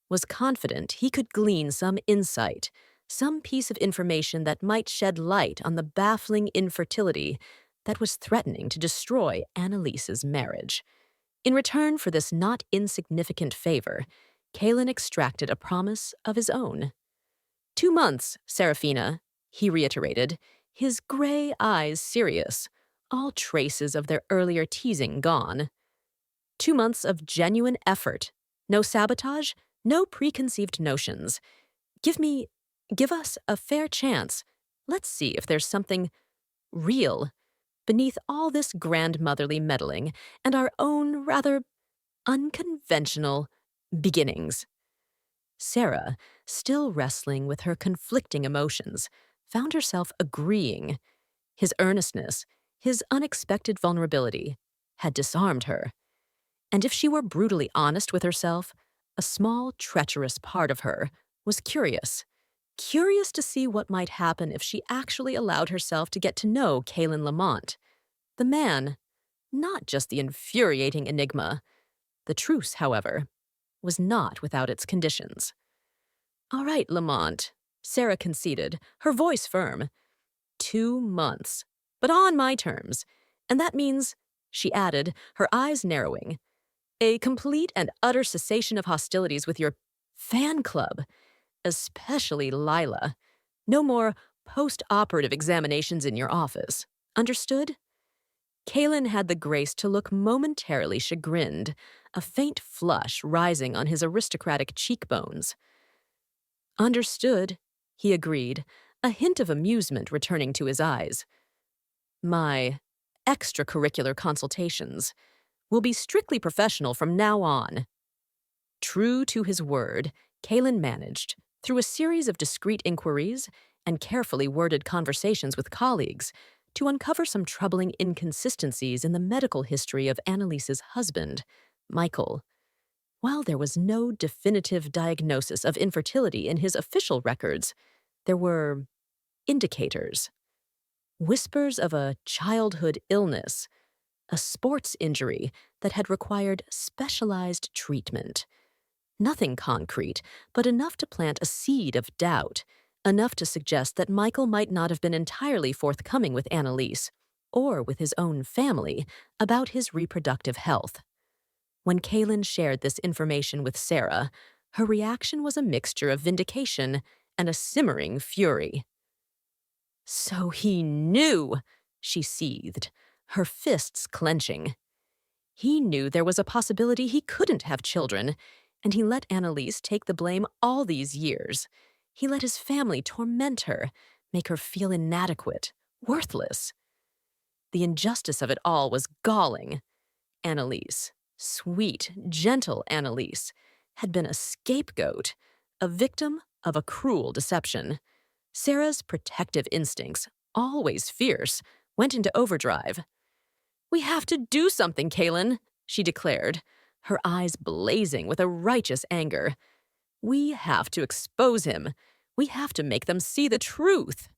was confident he could glean some insight, some piece of information that might shed light on the baffling infertility that was threatening to destroy Annalise's marriage. In return for this not insignificant favor, Kaylin extracted a promise of his own. 2 months, Serafina, he reiterated, his gray eyes serious, all traces of their earlier teasing gone. 2 months of genuine effort. No sabotage, no preconceived notions. Give us a fair chance. Let's see if there's something real beneath all this grandmotherly meddling and our own rather unconventional beginnings. Sera, still wrestling with her conflicting emotions, found herself agreeing. His earnestness, his unexpected vulnerability, had disarmed her. And if she were brutally honest with herself, a small, treacherous part of her was curious. Curious to see what might happen if she actually allowed herself to get to know Kaylin Lamont. The man, not just the infuriating enigma. The truce, however, was not without its conditions. All right, Lamont, Sera conceded, her voice firm. 2 months, but on my terms. And that means, she added, her eyes narrowing, a complete and utter cessation of hostilities with your fan club, especially Lila. No more post-operative examinations in your office. Understood? Kaylin had the grace to look momentarily chagrined, a faint flush rising on his aristocratic cheekbones. Understood, he agreed, a hint of amusement returning to his eyes. My extracurricular consultations will be strictly professional from now on. True to his word, Kaylin managed, through a series of discreet inquiries and carefully worded conversations with colleagues, to uncover some troubling inconsistencies in the medical history of Annalise's husband, Michael. While there was no definitive diagnosis of infertility in his official records, there were indicators. Whispers of a childhood illness, a sports injury that had required specialized treatment. Nothing concrete, but enough to plant a seed of doubt, enough to suggest that Michael might not have been entirely forthcoming with Annalise, or with his own family, about his reproductive health. When Kaylin shared this information with Sera, her reaction was a mixture of vindication and a simmering fury. So he knew, she seethed, her fists clenching. He knew there was a possibility he couldn't have children, and he let Annalise take the blame all these years. He let his family torment her, make her feel inadequate, worthless. The injustice of it all was galling. Annalise, sweet, gentle Annalise, had been a scapegoat, a victim of a cruel deception. Sera's protective instincts, always fierce, went into overdrive. We have to do something, Kaylin, she declared, her eyes blazing with a righteous anger. We have to expose him. We have to make them see the truth.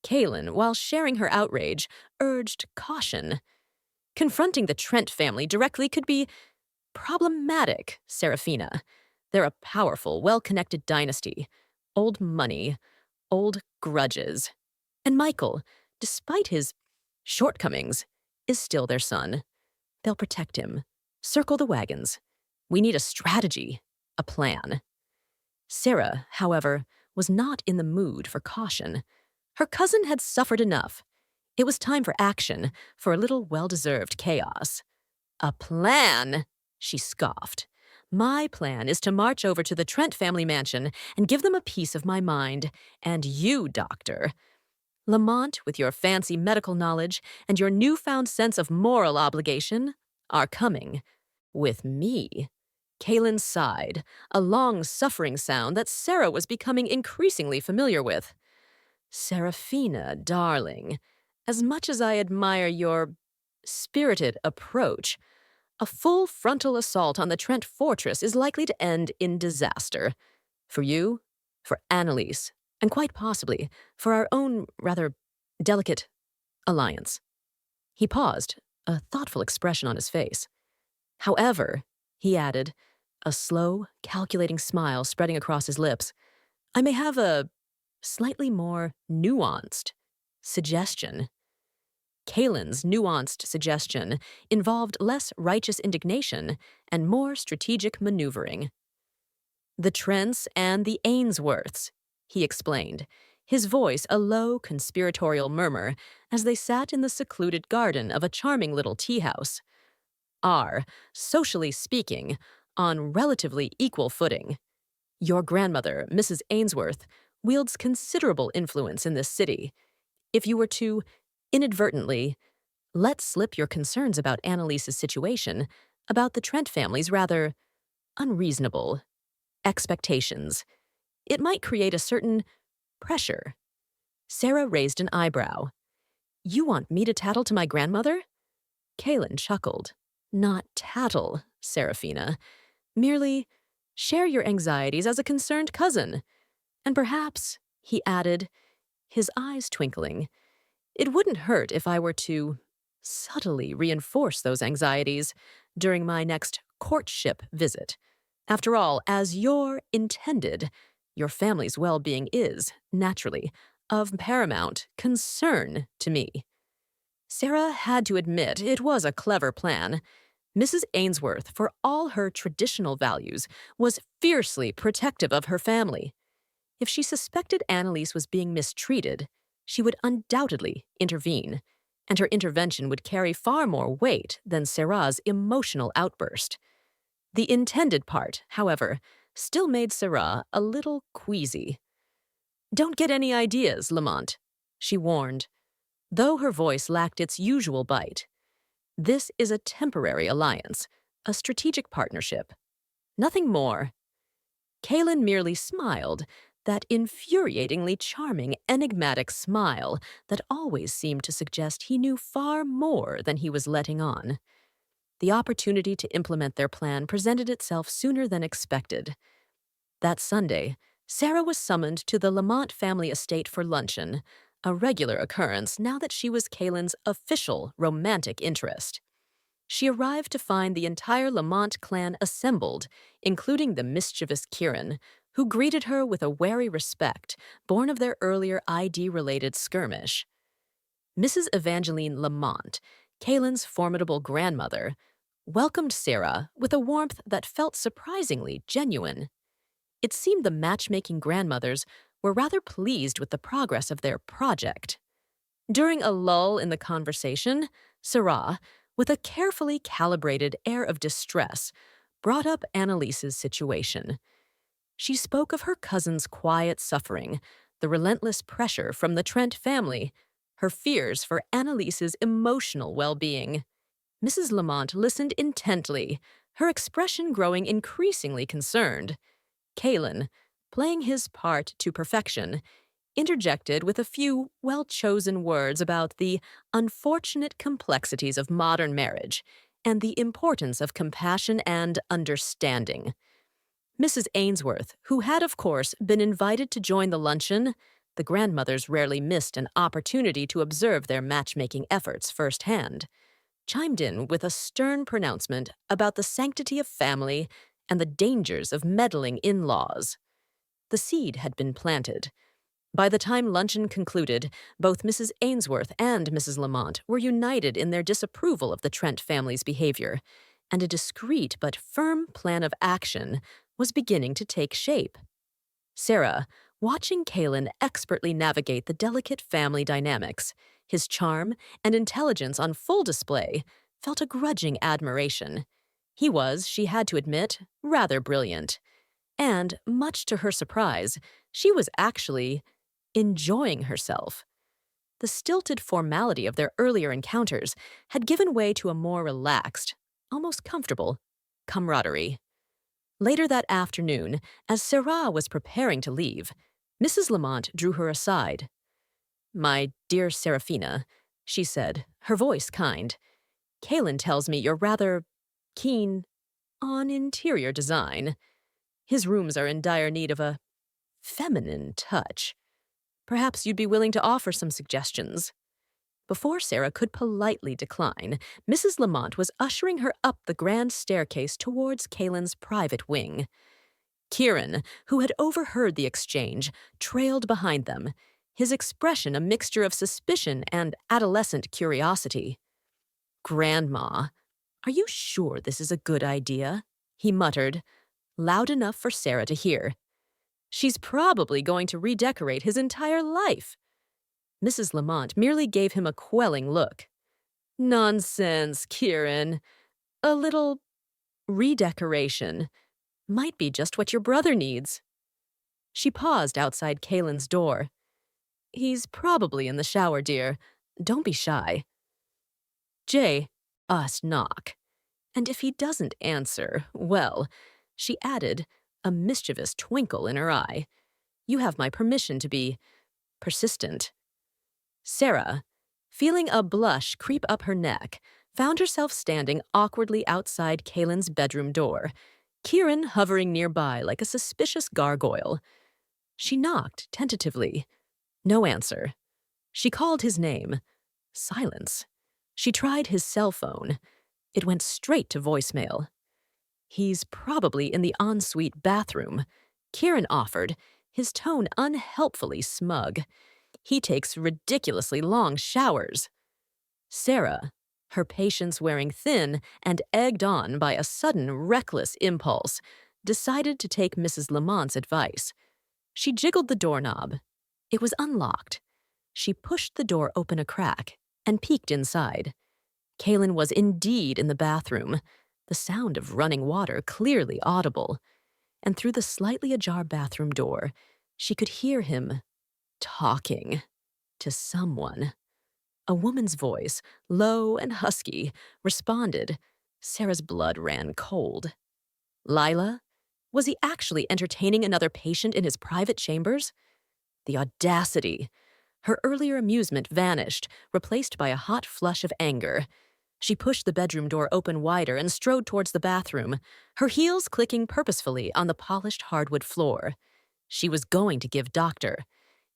Kaylin, while sharing her outrage, urged caution. Confronting the Trent family directly could be problematic, Serafina. They're a powerful, well-connected dynasty. Old money, old grudges. And Michael, despite his shortcomings, is still their son. They'll protect him. Circle the wagons. We need a strategy, a plan. Sera, however, was not in the mood for caution. Her cousin had suffered enough. It was time for action, for a little well-deserved chaos. A plan, she scoffed. My plan is to march over to the Trent family mansion and give them a piece of my mind. And you, Doctor, Lamont, with your fancy medical knowledge and your newfound sense of moral obligation, are coming with me. Kaylin sighed, a long, suffering sound that Sera was becoming increasingly familiar with. Serafina, darling, as much as I admire your spirited approach, a full frontal assault on the Trent fortress is likely to end in disaster. For you, for Annalise, and quite possibly for our own rather delicate alliance. He paused, a thoughtful expression on his face. However, he added, a slow, calculating smile spreading across his lips, I may have a slightly more nuanced suggestion. Kaylin's nuanced suggestion involved less righteous indignation and more strategic maneuvering. The Trents and the Ainsworths, he explained, his voice a low conspiratorial murmur as they sat in the secluded garden of a charming little tea-house, are, socially speaking, on relatively equal footing. Your grandmother, Mrs. Ainsworth, wields considerable influence in this city. If you were to, inadvertently, let slip your concerns about Annalise's situation, about the Trent family's rather unreasonable expectations, it might create a certain pressure. Sera raised an eyebrow. You want me to tattle to my grandmother? Kaylin chuckled. Not tattle, Serafina. Merely share your anxieties as a concerned cousin. And perhaps, he added, his eyes twinkling, it wouldn't hurt if I were to subtly reinforce those anxieties during my next courtship visit. After all, as your intended, your family's well-being is, naturally, of paramount concern to me. Sera had to admit it was a clever plan. Mrs. Ainsworth, for all her traditional values, was fiercely protective of her family. If she suspected Annalise was being mistreated, she would undoubtedly intervene, and her intervention would carry far more weight than Sera's emotional outburst. The intended part, however, still made Sera a little queasy. Don't get any ideas, Lamont, she warned, though her voice lacked its usual bite. This is a temporary alliance, a strategic partnership. Nothing more. Kaylin merely smiled, that infuriatingly charming, enigmatic smile that always seemed to suggest he knew far more than he was letting on. The opportunity to implement their plan presented itself sooner than expected. That Sunday, Sera was summoned to the Lamont family estate for luncheon, a regular occurrence now that she was Kaylin's official romantic interest. She arrived to find the entire Lamont clan assembled, including the mischievous Kieran, who greeted her with a wary respect born of their earlier ID-related skirmish. Mrs. Evangeline Lamont, Kaylin's formidable grandmother, welcomed Sera with a warmth that felt surprisingly genuine. It seemed the matchmaking grandmothers were rather pleased with the progress of their project. During a lull in the conversation, Sera, with a carefully calibrated air of distress, brought up Annalise's situation. She spoke of her cousin's quiet suffering, the relentless pressure from the Trent family, her fears for Annalise's emotional well-being. Mrs. Lamont listened intently, her expression growing increasingly concerned. Kaylin, playing his part to perfection, interjected with a few well-chosen words about the unfortunate complexities of modern marriage and the importance of compassion and understanding. Mrs. Ainsworth, who had, of course, been invited to join the luncheon, the grandmothers rarely missed an opportunity to observe their matchmaking efforts firsthand, chimed in with a stern pronouncement about the sanctity of family and the dangers of meddling in-laws. The seed had been planted. By the time luncheon concluded, both Mrs. Ainsworth and Mrs. Lamont were united in their disapproval of the Trent family's behavior, and a discreet but firm plan of action was beginning to take shape. Sera, watching Kaylin expertly navigate the delicate family dynamics, his charm and intelligence on full display, felt a grudging admiration. He was, she had to admit, rather brilliant. And, much to her surprise, she was actually enjoying herself. The stilted formality of their earlier encounters had given way to a more relaxed, almost comfortable, camaraderie. Later that afternoon, as Sera was preparing to leave, Mrs. Lamont drew her aside. "My dear Seraphina," she said, her voice kind, "Kalen tells me you're rather keen on interior design. His rooms are in dire need of a feminine touch. Perhaps you'd be willing to offer some suggestions." Before Sera could politely decline, Mrs. Lamont was ushering her up the grand staircase towards Kalen's private wing. Kieran, who had overheard the exchange, trailed behind them, his expression a mixture of suspicion and adolescent curiosity. "Grandma, are you sure this is a good idea?" he muttered, loud enough for Sera to hear. "She's probably going to redecorate his entire life." Mrs. Lamont merely gave him a quelling look. "Nonsense, Kieran. A little redecoration might be just what your brother needs." She paused outside Kalen's door. "He's probably in the shower, dear. Don't be shy. Jay, us knock. And if he doesn't answer, well," she added, a mischievous twinkle in her eye, "you have my permission to be persistent." Sera, feeling a blush creep up her neck, found herself standing awkwardly outside Kalen's bedroom door, Kieran hovering nearby like a suspicious gargoyle. She knocked tentatively. No answer. She called his name. Silence. She tried his cell phone. It went straight to voicemail. "He's probably in the ensuite bathroom," Kieran offered, his tone unhelpfully smug. "He takes ridiculously long showers." Sera, her patience wearing thin and egged on by a sudden reckless impulse, decided to take Mrs. Lamont's advice. She jiggled the doorknob. It was unlocked. She pushed the door open a crack and peeked inside. Kalen was indeed in the bathroom, the sound of running water clearly audible. And through the slightly ajar bathroom door, she could hear him talking to someone. A woman's voice, low and husky, responded. Sera's blood ran cold. Lila? Was he actually entertaining another patient in his private chambers? The audacity! Her earlier amusement vanished, replaced by a hot flush of anger. She pushed the bedroom door open wider and strode towards the bathroom, her heels clicking purposefully on the polished hardwood floor. She was going to give Dr.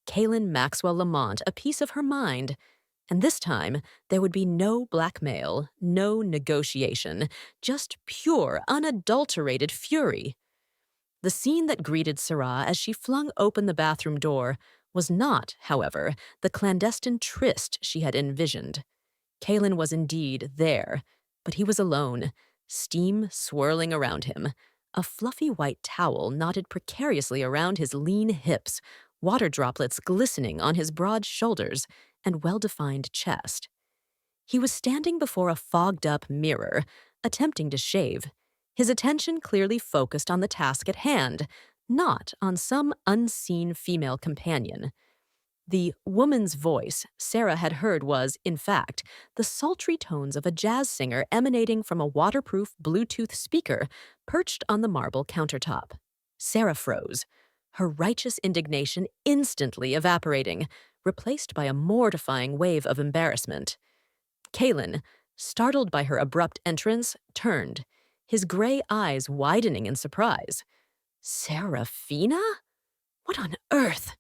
Kalen Maxwell Lamont a piece of her mind, and this time there would be no blackmail, no negotiation, just pure, unadulterated fury. The scene that greeted Sera as she flung open the bathroom door was not, however, the clandestine tryst she had envisioned. Kalen was indeed there, but he was alone, steam swirling around him, a fluffy white towel knotted precariously around his lean hips, water droplets glistening on his broad shoulders and well-defined chest. He was standing before a fogged-up mirror, attempting to shave, his attention clearly focused on the task at hand, not on some unseen female companion. The woman's voice Sera had heard was, in fact, the sultry tones of a jazz singer emanating from a waterproof Bluetooth speaker perched on the marble countertop. Sera froze, her righteous indignation instantly evaporating, replaced by a mortifying wave of embarrassment. Kalen, startled by her abrupt entrance, turned, his gray eyes widening in surprise. "Seraphina? What on earth?"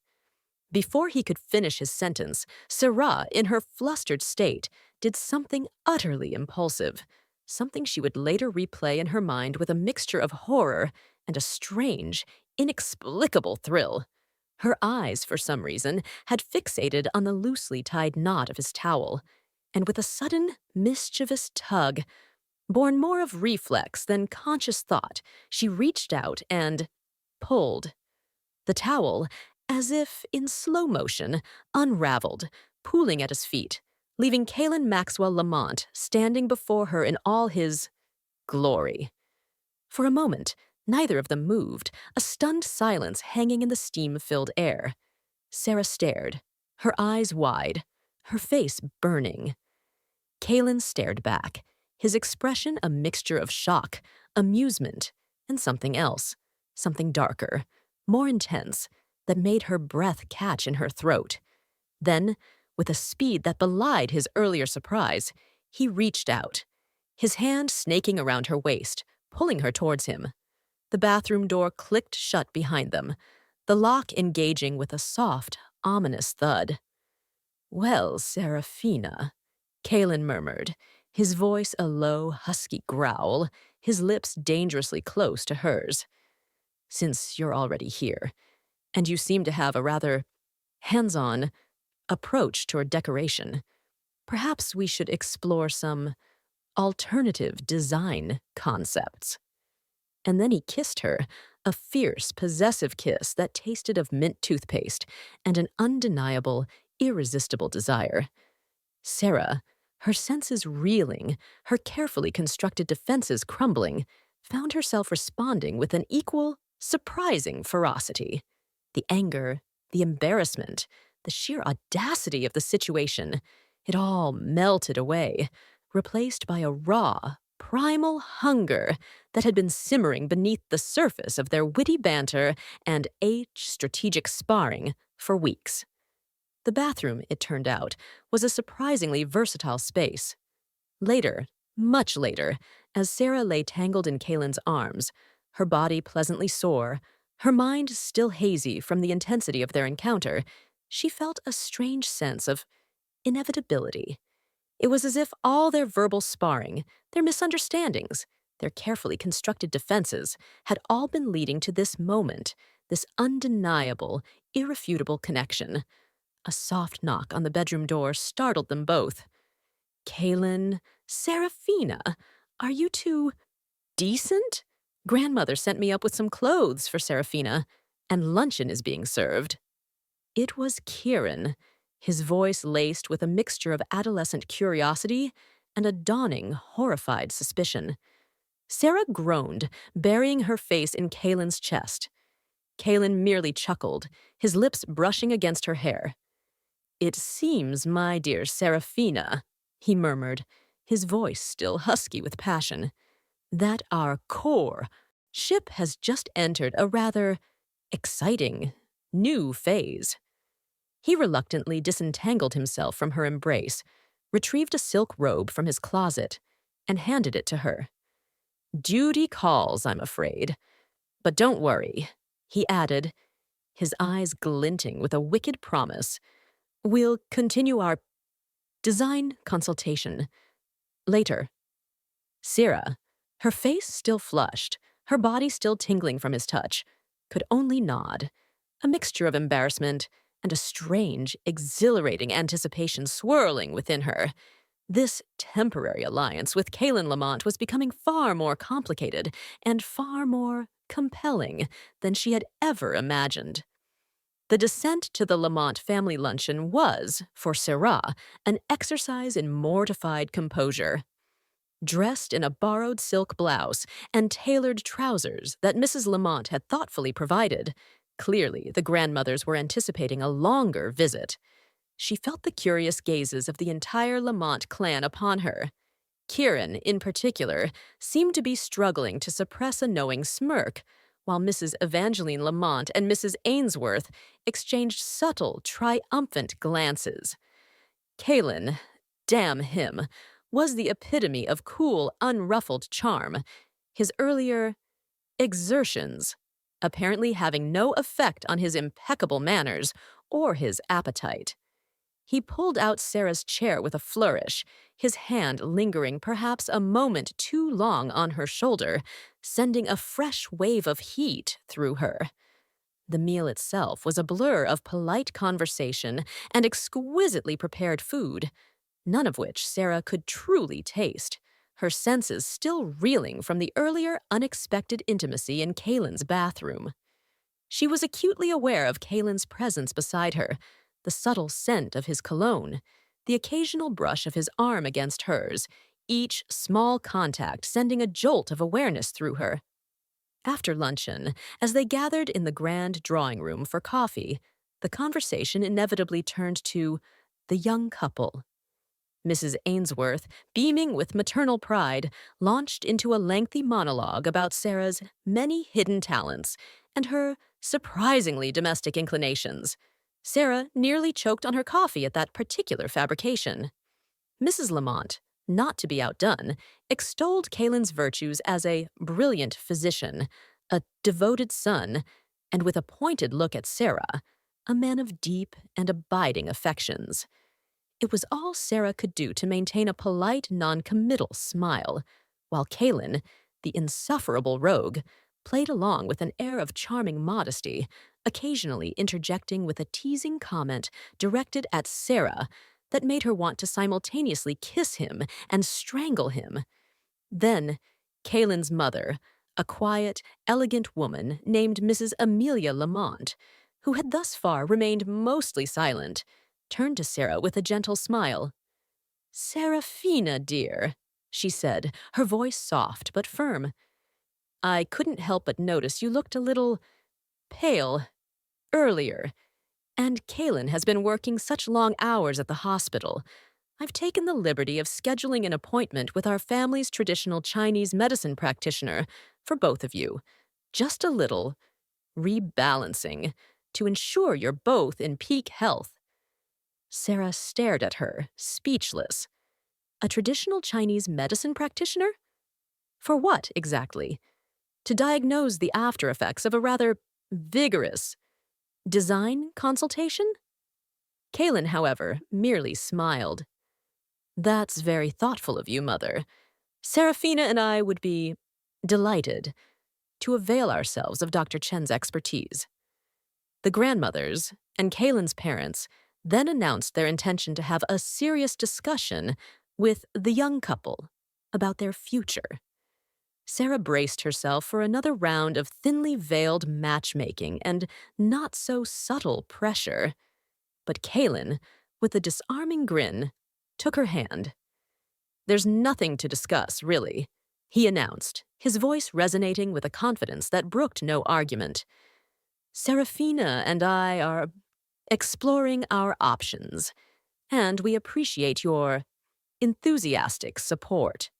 Before he could finish his sentence, Sera, in her flustered state, did something utterly impulsive, something she would later replay in her mind with a mixture of horror and a strange, inexplicable thrill. Her eyes, for some reason, had fixated on the loosely tied knot of his towel, and with a sudden, mischievous tug, born more of reflex than conscious thought, she reached out and pulled. The towel, as if in slow motion, unraveled, pooling at his feet, leaving Kalen Maxwell Lamont standing before her in all his glory. For a moment, neither of them moved, a stunned silence hanging in the steam-filled air. Sera stared, her eyes wide, her face burning. Kalen stared back, his expression a mixture of shock, amusement, and something else, something darker, more intense, that made her breath catch in her throat. Then, with a speed that belied his earlier surprise, he reached out, his hand snaking around her waist, pulling her towards him. The bathroom door clicked shut behind them, the lock engaging with a soft, ominous thud. "Well, Serafina," Kalen murmured, his voice a low, husky growl, his lips dangerously close to hers. "Since you're already here, and you seem to have a rather hands-on approach toward decoration, perhaps we should explore some alternative design concepts." And then he kissed her, a fierce, possessive kiss that tasted of mint toothpaste and an undeniable, irresistible desire. Sera, her senses reeling, her carefully constructed defenses crumbling, found herself responding with an equal, surprising ferocity. The anger, the embarrassment, the sheer audacity of the situation, it all melted away, replaced by a raw, primal hunger that had been simmering beneath the surface of their witty banter and strategic sparring for weeks. The bathroom, it turned out, was a surprisingly versatile space. Later, much later, as Sera lay tangled in Kalen's arms, her body pleasantly sore, her mind still hazy from the intensity of their encounter, she felt a strange sense of inevitability. It was as if all their verbal sparring, their misunderstandings, their carefully constructed defenses had all been leading to this moment, this undeniable, irrefutable connection. A soft knock on the bedroom door startled them both. "Kalen, Serafina, are you two decent? Grandmother sent me up with some clothes for Serafina, and luncheon is being served." It was Kieran, his voice laced with a mixture of adolescent curiosity and a dawning, horrified suspicion. Sera groaned, burying her face in Kalen's chest. Kalen merely chuckled, his lips brushing against her hair. "It seems, my dear Serafina," he murmured, his voice still husky with passion, "that our core ship has just entered a rather exciting, new phase." He reluctantly disentangled himself from her embrace, retrieved a silk robe from his closet, and handed it to her. "Duty calls, I'm afraid. But don't worry," he added, his eyes glinting with a wicked promise. "We'll continue our design consultation later." Sera, her face still flushed, her body still tingling from his touch, could only nod, a mixture of embarrassment and a strange, exhilarating anticipation swirling within her. This temporary alliance with Kalen Lamont was becoming far more complicated and far more compelling than she had ever imagined. The descent to the Lamont family luncheon was, for Sera, an exercise in mortified composure. Dressed in a borrowed silk blouse and tailored trousers that Mrs. Lamont had thoughtfully provided, clearly the grandmothers were anticipating a longer visit. She felt the curious gazes of the entire Lamont clan upon her. Kieran, in particular, seemed to be struggling to suppress a knowing smirk, while Mrs. Evangeline Lamont and Mrs. Ainsworth exchanged subtle, triumphant glances. Kalen, damn him, was the epitome of cool, unruffled charm, his earlier exertions apparently having no effect on his impeccable manners or his appetite. He pulled out Sera's chair with a flourish, his hand lingering perhaps a moment too long on her shoulder, sending a fresh wave of heat through her. The meal itself was a blur of polite conversation and exquisitely prepared food, none of which Sera could truly taste, her senses still reeling from the earlier unexpected intimacy in Kalen's bathroom. She was acutely aware of Kalen's presence beside her, the subtle scent of his cologne, the occasional brush of his arm against hers, each small contact sending a jolt of awareness through her. After luncheon, as they gathered in the grand drawing room for coffee, the conversation inevitably turned to the young couple. Mrs. Ainsworth, beaming with maternal pride, launched into a lengthy monologue about Sarah's many hidden talents and her surprisingly domestic inclinations. Sarah nearly choked on her coffee at that particular fabrication. Mrs. Lamont, not to be outdone, extolled Kalen's virtues as a brilliant physician, a devoted son, and with a pointed look at Sarah, a man of deep and abiding affections. It was all Sera could do to maintain a polite, non-committal smile, while Kalen, the insufferable rogue, played along with an air of charming modesty, occasionally interjecting with a teasing comment directed at Sera that made her want to simultaneously kiss him and strangle him. Then, Kalen's mother, a quiet, elegant woman named Mrs. Amelia Lamont, who had thus far remained mostly silent, turned to Sera with a gentle smile. "Seraphina, dear," she said, her voice soft but firm. "I couldn't help but notice you looked a little pale earlier, and Kalen has been working such long hours at the hospital. I've taken the liberty of scheduling an appointment with our family's traditional Chinese medicine practitioner for both of you. Just a little rebalancing to ensure you're both in peak health." Sera stared at her, speechless. A traditional Chinese medicine practitioner? For what, exactly? To diagnose the after effects of a rather vigorous design consultation? Kalen, however, merely smiled. "That's very thoughtful of you, Mother. Seraphina and I would be delighted to avail ourselves of Dr. Chen's expertise." The grandmothers and Kalen's parents then announced their intention to have a serious discussion with the young couple about their future. Sera braced herself for another round of thinly veiled matchmaking and not-so-subtle pressure. But Kalen, with a disarming grin, took her hand. "There's nothing to discuss, really," he announced, his voice resonating with a confidence that brooked no argument. "Seraphina and I are exploring our options, and we appreciate your enthusiastic support."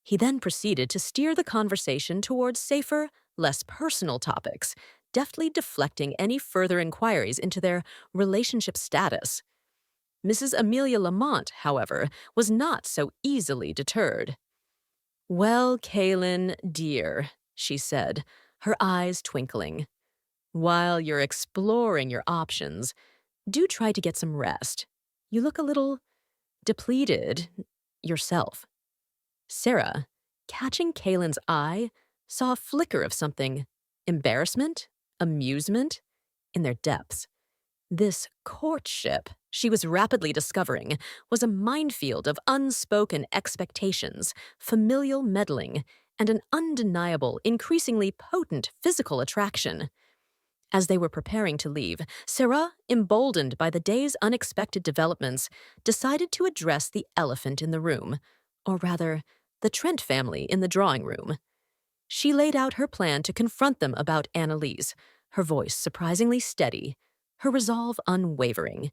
He then proceeded to steer the conversation towards safer, less personal topics, deftly deflecting any further inquiries into their relationship status. Mrs. Amelia Lamont, however, was not so easily deterred. "Well, Kalen, dear," she said, her eyes twinkling, "while you're exploring your options, do try to get some rest. You look a little depleted yourself." Sera, catching Kalen's eye, saw a flicker of something, embarrassment, amusement, in their depths. This courtship, she was rapidly discovering, was a minefield of unspoken expectations, familial meddling, and an undeniable, increasingly potent physical attraction. As they were preparing to leave, Sera, emboldened by the day's unexpected developments, decided to address the elephant in the room, or rather, the Trent family in the drawing room. She laid out her plan to confront them about Annalise, her voice surprisingly steady, her resolve unwavering.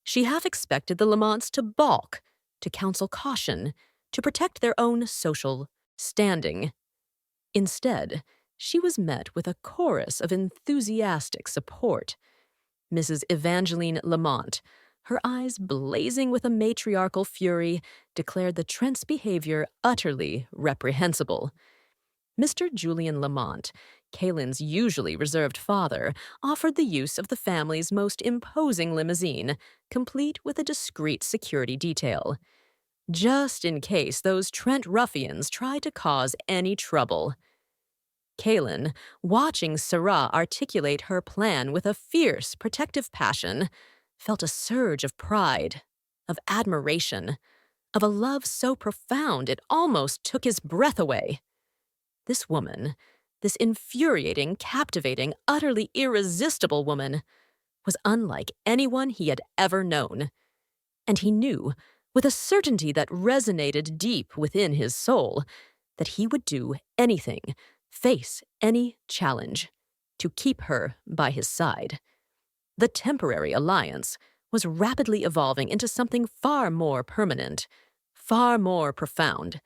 She half expected the Lamonts to balk, to counsel caution, to protect their own social standing. Instead, she was met with a chorus of enthusiastic support. Mrs. Evangeline Lamont, her eyes blazing with a matriarchal fury, declared the Trents' behavior utterly reprehensible. Mr. Julian Lamont, Kalen's usually reserved father, offered the use of the family's most imposing limousine, complete with a discreet security detail, just in case those Trent ruffians tried to cause any trouble. Kalen, watching Sera articulate her plan with a fierce, protective passion, felt a surge of pride, of admiration, of a love so profound it almost took his breath away. This woman, this infuriating, captivating, utterly irresistible woman, was unlike anyone he had ever known. And he knew, with a certainty that resonated deep within his soul, that he would do anything, face any challenge, to keep her by his side. The temporary alliance was rapidly evolving into something far more permanent, far more profound,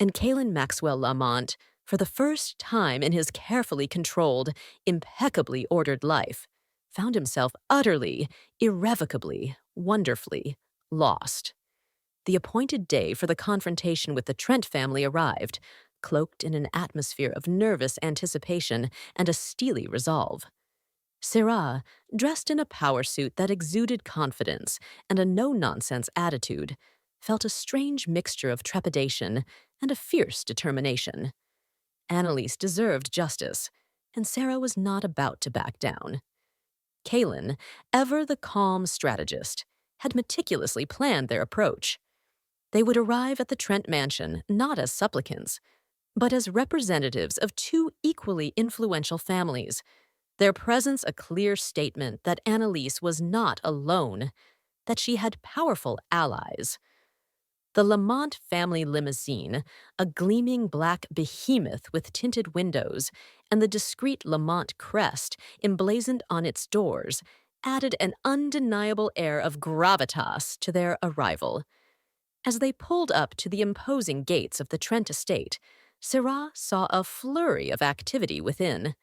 and Kalen Maxwell Lamont, for the first time in his carefully controlled, impeccably ordered life, found himself utterly, irrevocably, wonderfully lost. The appointed day for the confrontation with the Trent family arrived, cloaked in an atmosphere of nervous anticipation and a steely resolve. Sera, dressed in a power suit that exuded confidence and a no-nonsense attitude, felt a strange mixture of trepidation and a fierce determination. Annalise deserved justice, and Sera was not about to back down. Kalen, ever the calm strategist, had meticulously planned their approach. They would arrive at the Trent mansion not as supplicants, but as representatives of two equally influential families, their presence a clear statement that Annalise was not alone, that she had powerful allies. The Lamont family limousine, a gleaming black behemoth with tinted windows, and the discreet Lamont crest emblazoned on its doors, added an undeniable air of gravitas to their arrival. As they pulled up to the imposing gates of the Trent estate, Sera saw a flurry of activity within.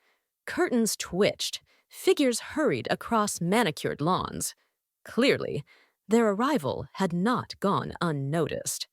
Curtains twitched, figures hurried across manicured lawns. Clearly, their arrival had not gone unnoticed.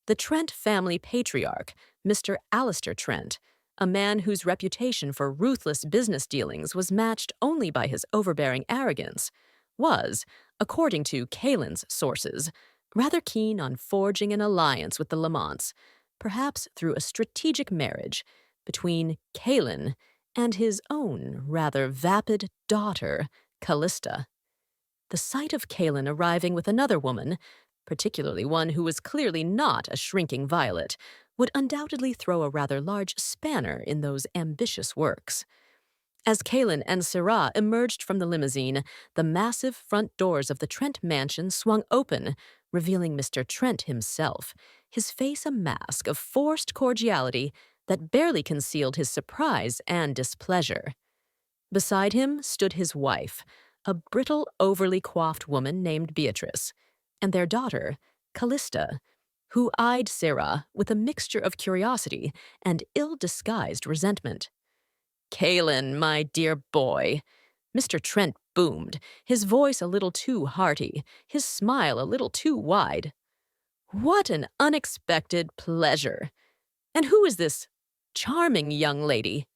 The Trent family patriarch, Mr. Alistair Trent, a man whose reputation for ruthless business dealings was matched only by his overbearing arrogance, was, according to Kalen's sources, rather keen on forging an alliance with the Lamonts, perhaps through a strategic marriage between Kalen and his own rather vapid daughter, Callista. The sight of Kalen arriving with another woman, particularly one who was clearly not a shrinking violet, would undoubtedly throw a rather large spanner in those ambitious works. As Kalen and Sera emerged from the limousine, the massive front doors of the Trent mansion swung open, revealing Mr. Trent himself, his face a mask of forced cordiality that barely concealed his surprise and displeasure. Beside him stood his wife, a brittle, overly coiffed woman named Beatrice, and their daughter, Callista, who eyed Sera with a mixture of curiosity and ill-disguised resentment. "Kalen, my dear boy," Mr. Trent boomed, his voice a little too hearty, his smile a little too wide. "What an unexpected pleasure! And who is this charming young lady?"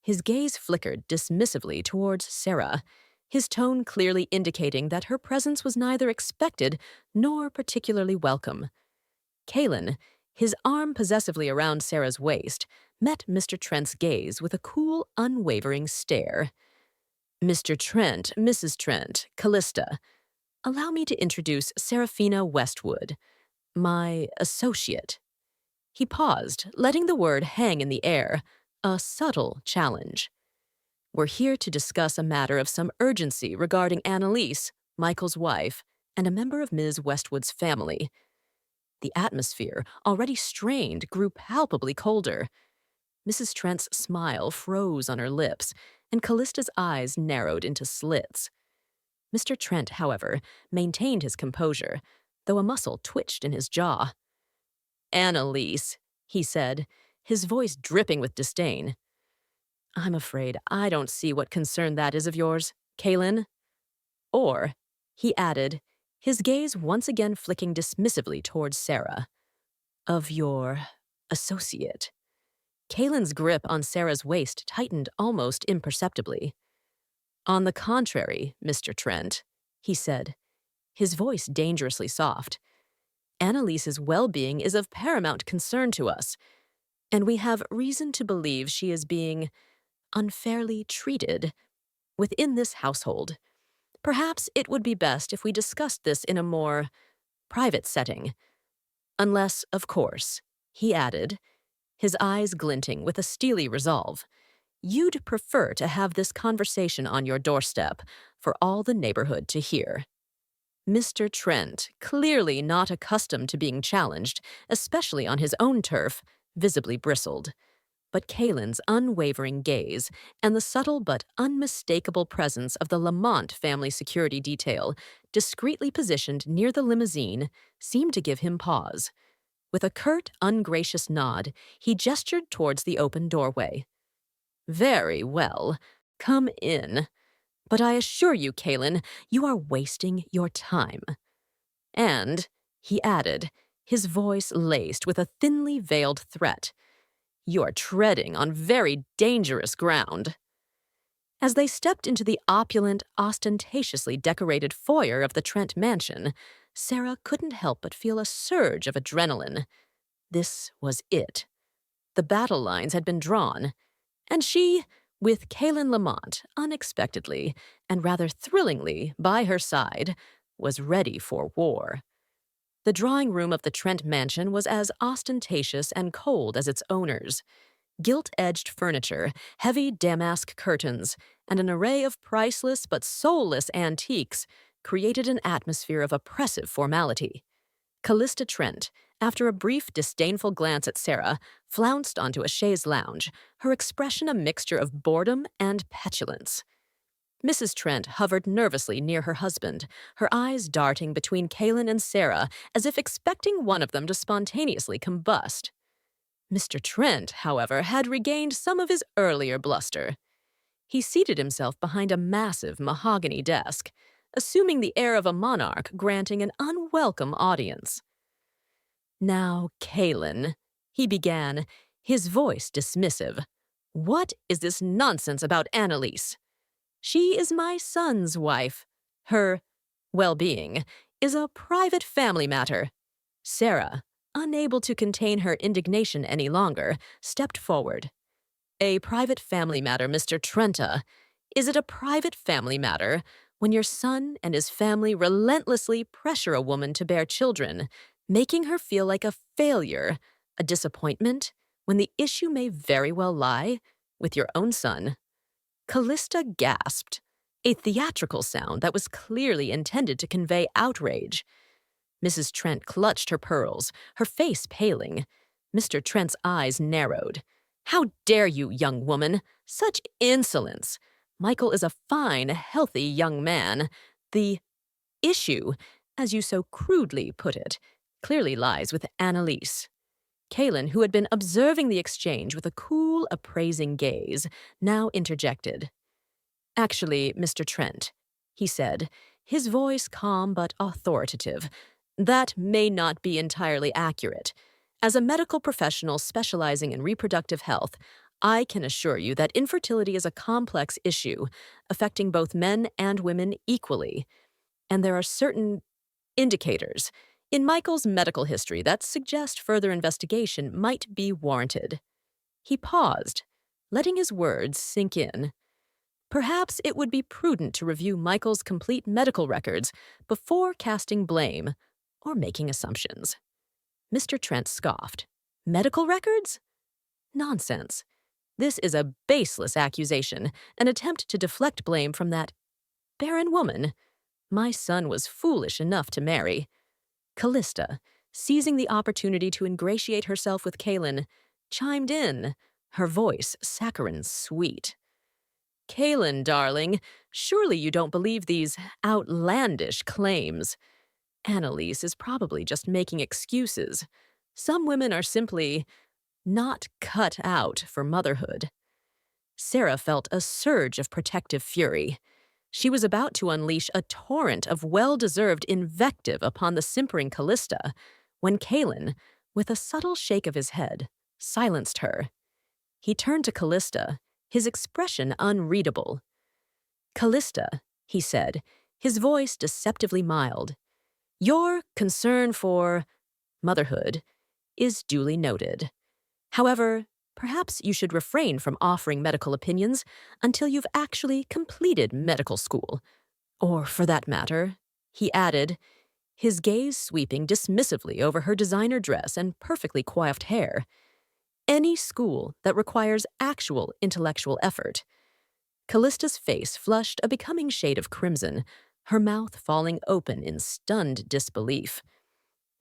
His gaze flickered dismissively towards Sera, his tone clearly indicating that her presence was neither expected nor particularly welcome. Kalen, his arm possessively around Sera's waist, met Mr. Trent's gaze with a cool, unwavering stare. "Mr. Trent, Mrs. Trent, Callista, allow me to introduce Serafina Westwood, my associate." He paused, letting the word hang in the air, a subtle challenge. "We're here to discuss a matter of some urgency regarding Annalise, Michael's wife, and a member of Ms. Westwood's family." The atmosphere, already strained, grew palpably colder. Mrs. Trent's smile froze on her lips, and Callista's eyes narrowed into slits. Mr. Trent, however, maintained his composure, though a muscle twitched in his jaw. "Annalise," he said, his voice dripping with disdain. "I'm afraid I don't see what concern that is of yours, Kalen." Or, he added, his gaze once again flicking dismissively towards Sera, "of your associate." Kalen's grip on Sera's waist tightened almost imperceptibly. "On the contrary, Mr. Trent," he said, his voice dangerously soft, "Annalise's well-being is of paramount concern to us, and we have reason to believe she is being unfairly treated within this household. Perhaps it would be best if we discussed this in a more private setting. Unless, of course," he added, his eyes glinting with a steely resolve, "you'd prefer to have this conversation on your doorstep for all the neighborhood to hear." Mr. Trent, clearly not accustomed to being challenged, especially on his own turf, visibly bristled. But Kalen's unwavering gaze and the subtle but unmistakable presence of the Lamont family security detail, discreetly positioned near the limousine, seemed to give him pause. With a curt, ungracious nod, he gestured towards the open doorway. "Very well. Come in. But I assure you, Kalen, you are wasting your time." And, he added, his voice laced with a thinly veiled threat, "you are treading on very dangerous ground." As they stepped into the opulent, ostentatiously decorated foyer of the Trent mansion, Sera couldn't help but feel a surge of adrenaline. This was it. The battle lines had been drawn, and she, with Kalen Lamont unexpectedly and rather thrillingly by her side, was ready for war. The drawing room of the Trent mansion was as ostentatious and cold as its owners. Gilt-edged furniture, heavy damask curtains, and an array of priceless but soulless antiques created an atmosphere of oppressive formality. Callista Trent, after a brief disdainful glance at Sera, flounced onto a chaise lounge, her expression a mixture of boredom and petulance. Mrs. Trent hovered nervously near her husband, her eyes darting between Kalen and Sera as if expecting one of them to spontaneously combust. Mr. Trent, however, had regained some of his earlier bluster. He seated himself behind a massive mahogany desk, assuming the air of a monarch granting an unwelcome audience. "Now, Kalen," he began, his voice dismissive, "what is this nonsense about Annalise? She is my son's wife. Her well-being is a private family matter." Sera, unable to contain her indignation any longer, stepped forward. "A private family matter, Mr. Trenta. Is it a private family matter when your son and his family relentlessly pressure a woman to bear children, making her feel like a failure, a disappointment, when the issue may very well lie with your own son?" Callista gasped, a theatrical sound that was clearly intended to convey outrage. Mrs. Trent clutched her pearls, her face paling. Mr. Trent's eyes narrowed. "How dare you, young woman? Such insolence! Michael is a fine, healthy young man. The issue, as you so crudely put it, clearly lies with Annalise." Kalen, who had been observing the exchange with a cool, appraising gaze, now interjected. "Actually, Mr. Trent," he said, his voice calm but authoritative, "that may not be entirely accurate. As a medical professional specializing in reproductive health, I can assure you that infertility is a complex issue, affecting both men and women equally. And there are certain indicators in Michael's medical history that suggest further investigation might be warranted." He paused, letting his words sink in. Perhaps it would be prudent to review Michael's complete medical records before casting blame or making assumptions. Mr. Trent scoffed. "Medical records? Nonsense. This is a baseless accusation, an attempt to deflect blame from that barren woman. My son was foolish enough to marry." Callista, seizing the opportunity to ingratiate herself with Kalen, chimed in, her voice saccharine sweet. "Kalen, darling, surely you don't believe these outlandish claims. Annalise is probably just making excuses. Some women are simply not cut out for motherhood." Sera felt a surge of protective fury. She was about to unleash a torrent of well-deserved invective upon the simpering Callista, when Kalen, with a subtle shake of his head, silenced her. He turned to Callista, his expression unreadable. "Callista," he said, his voice deceptively mild, "your concern for motherhood is duly noted. However, perhaps you should refrain from offering medical opinions until you've actually completed medical school. Or, for that matter," he added, his gaze sweeping dismissively over her designer dress and perfectly coiffed hair, "any school that requires actual intellectual effort." Callista's face flushed a becoming shade of crimson, her mouth falling open in stunned disbelief.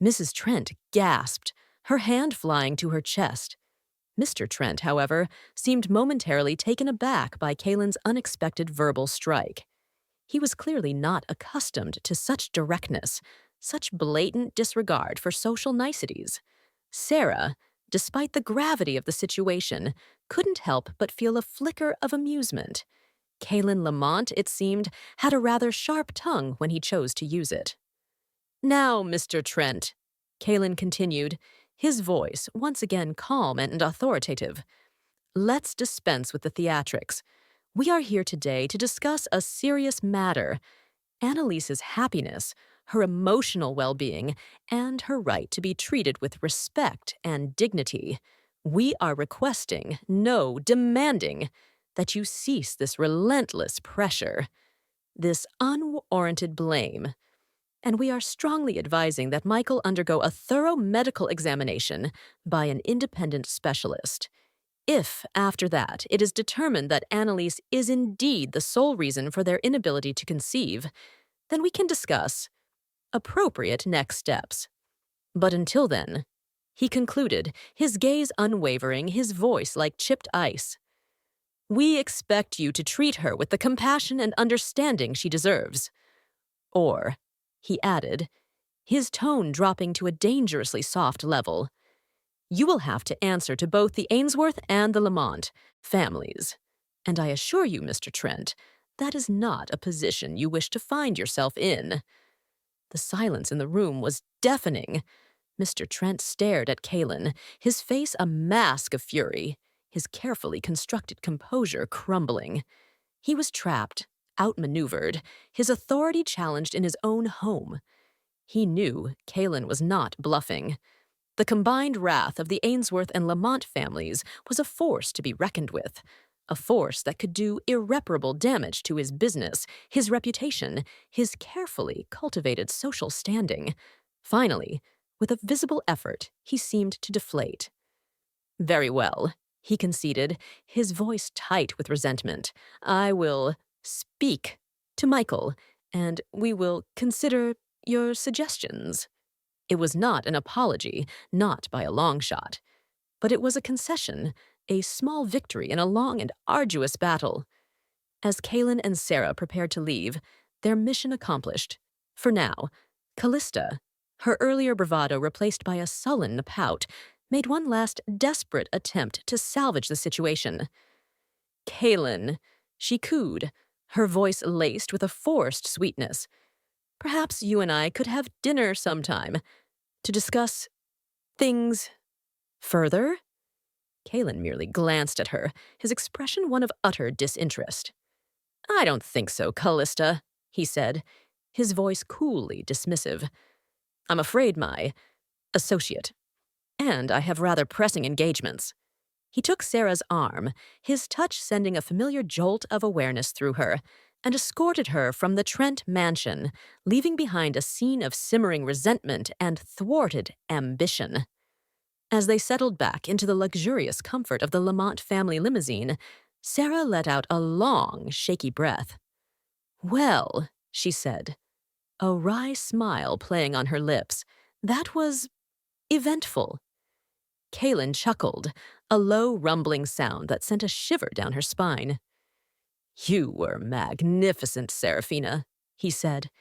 Mrs. Trent gasped, her hand flying to her chest. Mr. Trent, however, seemed momentarily taken aback by Kaylin's unexpected verbal strike. He was clearly not accustomed to such directness, such blatant disregard for social niceties. Sera, despite the gravity of the situation, couldn't help but feel a flicker of amusement. Kaylin Lamont, it seemed, had a rather sharp tongue when he chose to use it. "Now, Mr. Trent," Kaylin continued, his voice once again calm and authoritative, "let's dispense with the theatrics. We are here today to discuss a serious matter: Annalise's happiness, her emotional well-being, and her right to be treated with respect and dignity. We are requesting, no, demanding, that you cease this relentless pressure, this unwarranted blame. And we are strongly advising that Michael undergo a thorough medical examination by an independent specialist. If, after that, it is determined that Annalise is indeed the sole reason for their inability to conceive, then we can discuss appropriate next steps. But until then," he concluded, his gaze unwavering, his voice like chipped ice, "we expect you to treat her with the compassion and understanding she deserves. Or," he added, his tone dropping to a dangerously soft level, "you will have to answer to both the Ainsworth and the Lamont families. And I assure you, Mr. Trent, that is not a position you wish to find yourself in." The silence in the room was deafening. Mr. Trent stared at Kaylin, his face a mask of fury, his carefully constructed composure crumbling. He was trapped, outmaneuvered, his authority challenged in his own home. He knew Kaylin was not bluffing. The combined wrath of the Ainsworth and Lamont families was a force to be reckoned with, a force that could do irreparable damage to his business, his reputation, his carefully cultivated social standing. Finally, with a visible effort, he seemed to deflate. "Very well," he conceded, his voice tight with resentment. "I will speak to Michael, and we will consider your suggestions." It was not an apology, not by a long shot. But it was a concession, a small victory in a long and arduous battle. As Kaylin and Sera prepared to leave, their mission accomplished. For now, Callista, her earlier bravado replaced by a sullen pout, made one last desperate attempt to salvage the situation. "Kaylin," she cooed, her voice laced with a forced sweetness, "perhaps you and I could have dinner sometime to discuss things further?" Kaylin merely glanced at her, his expression one of utter disinterest. "I don't think so, Callista," he said, his voice coolly dismissive. "I'm afraid my associate, and I have rather pressing engagements." He took Sera's arm, his touch sending a familiar jolt of awareness through her, and escorted her from the Trent mansion, leaving behind a scene of simmering resentment and thwarted ambition. As they settled back into the luxurious comfort of the Lamont family limousine, Sera let out a long, shaky breath. "Well," she said, a wry smile playing on her lips, "that was eventful." Kaylin chuckled, a low, rumbling sound that sent a shiver down her spine. "You were magnificent, Serafina," he said,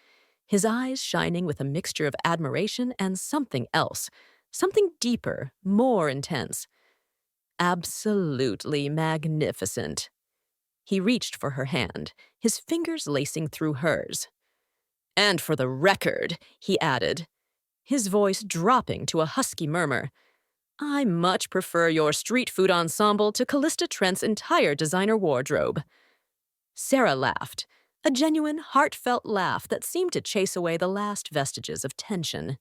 his eyes shining with a mixture of admiration and something else, something deeper, more intense. "Absolutely magnificent." He reached for her hand, his fingers lacing through hers. "And for the record," he added, his voice dropping to a husky murmur, "I much prefer your street food ensemble to Callista Trent's entire designer wardrobe." Sera laughed, a genuine, heartfelt laugh that seemed to chase away the last vestiges of tension.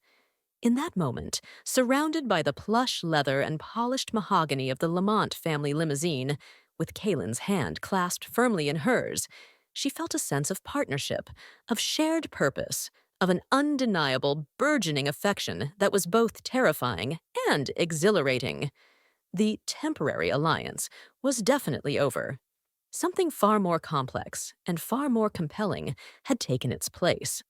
In that moment, surrounded by the plush leather and polished mahogany of the Lamont family limousine, with Kaylin's hand clasped firmly in hers, she felt a sense of partnership, of shared purpose, of an undeniable, burgeoning affection that was both terrifying and exhilarating. The temporary alliance was definitely over. something far more complex and far more compelling had taken its place.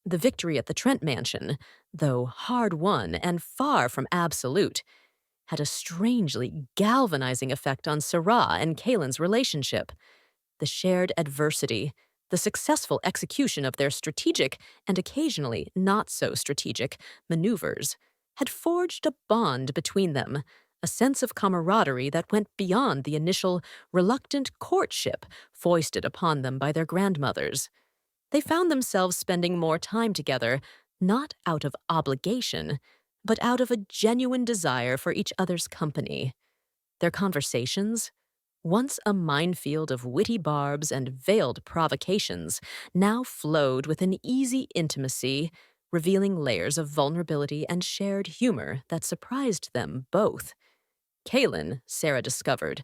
The victory at the Trent mansion, though hard-won and far from absolute, had a strangely galvanizing effect on Sera and Kalen's relationship. The shared adversity, the successful execution of their strategic and occasionally not so strategic maneuvers had forged a bond between them, a sense of camaraderie that went beyond the initial reluctant courtship foisted upon them by their grandmothers. They found themselves spending more time together, not out of obligation, but out of a genuine desire for each other's company. Their conversations, once a minefield of witty barbs and veiled provocations, now flowed with an easy intimacy, revealing layers of vulnerability and shared humor that surprised them both. Kalen, Sera discovered,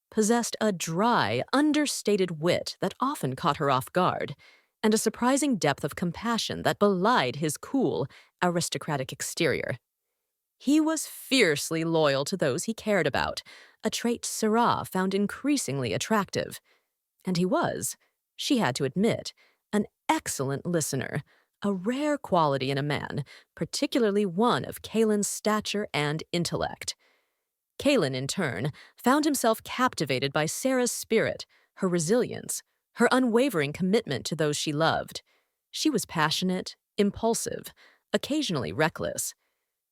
possessed a dry, understated wit that often caught her off guard, and a surprising depth of compassion that belied his cool, aristocratic exterior. He was fiercely loyal to those he cared about, a trait Sera found increasingly attractive. And he was, she had to admit, an excellent listener, a rare quality in a man, particularly one of Kalen's stature and intellect. Kalen, in turn, found himself captivated by Sera's spirit, her resilience, her unwavering commitment to those she loved. She was passionate, impulsive, occasionally reckless,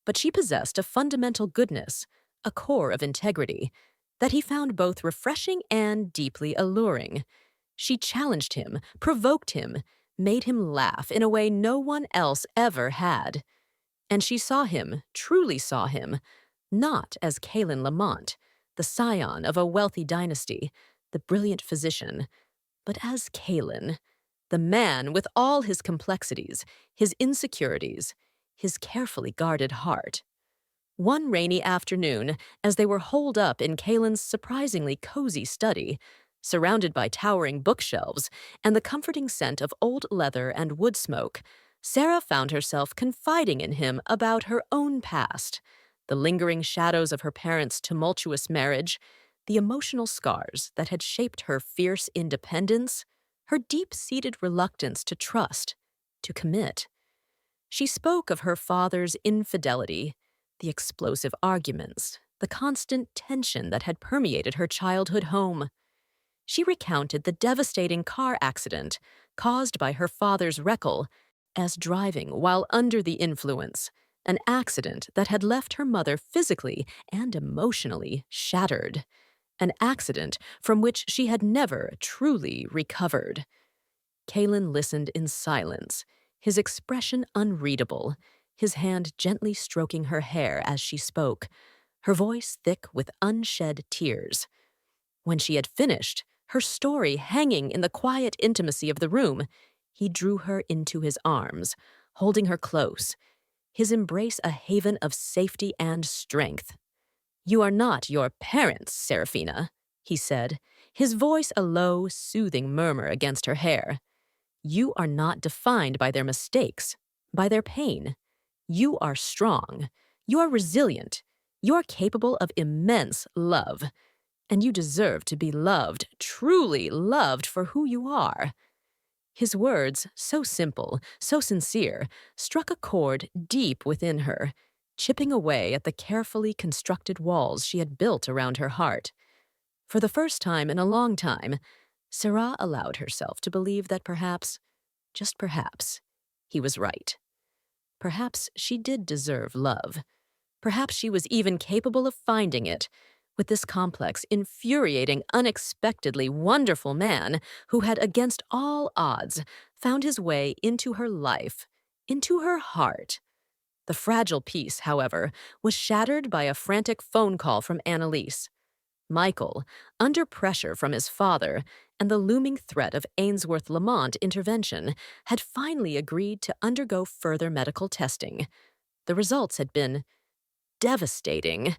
but she possessed a fundamental goodness, a core of integrity, that he found both refreshing and deeply alluring. She challenged him, provoked him, made him laugh in a way no one else ever had. And she saw him, truly saw him, not as Kalen Lamont, the scion of a wealthy dynasty, the brilliant physician, but as Kalen, the man with all his complexities, his insecurities, his carefully guarded heart. One rainy afternoon, as they were holed up in Kalen's surprisingly cozy study, surrounded by towering bookshelves and the comforting scent of old leather and wood smoke, Sera found herself confiding in him about her own past, the lingering shadows of her parents' tumultuous marriage, the emotional scars that had shaped her fierce independence, her deep-seated reluctance to trust, to commit. She spoke of her father's infidelity, the explosive arguments, the constant tension that had permeated her childhood home. She recounted the devastating car accident caused by her father's recall as driving while under the influence, an accident that had left her mother physically and emotionally shattered, an accident from which she had never truly recovered. Kalen listened in silence, his expression unreadable, his hand gently stroking her hair as she spoke, her voice thick with unshed tears. When she had finished, her story hanging in the quiet intimacy of the room, he drew her into his arms, holding her close, his embrace a haven of safety and strength. "You are not your parents, Seraphina," he said, his voice a low, soothing murmur against her hair. "You are not defined by their mistakes, by their pain. You are strong. You are resilient. You are capable of immense love. And you deserve to be loved, truly loved for who you are." His words, so simple, so sincere, struck a chord deep within her, chipping away at the carefully constructed walls she had built around her heart. For the first time in a long time, Sera allowed herself to believe that perhaps, just perhaps, he was right. Perhaps she did deserve love. Perhaps she was even capable of finding it, with this complex, infuriating, unexpectedly wonderful man who had, against all odds, found his way into her life, into her heart. The fragile peace, however, was shattered by a frantic phone call from Annalise. Michael, under pressure from his father and the looming threat of Ainsworth Lamont intervention, had finally agreed to undergo further medical testing. The results had been devastating.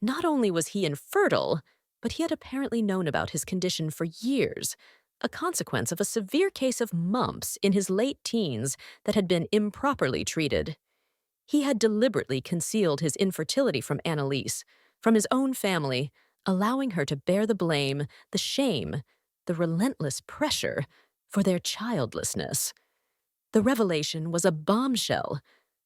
Not only was he infertile, but he had apparently known about his condition for years, a consequence of a severe case of mumps in his late teens that had been improperly treated. He had deliberately concealed his infertility from Annalise, from his own family, allowing her to bear the blame, the shame, the relentless pressure for their childlessness. The revelation was a bombshell,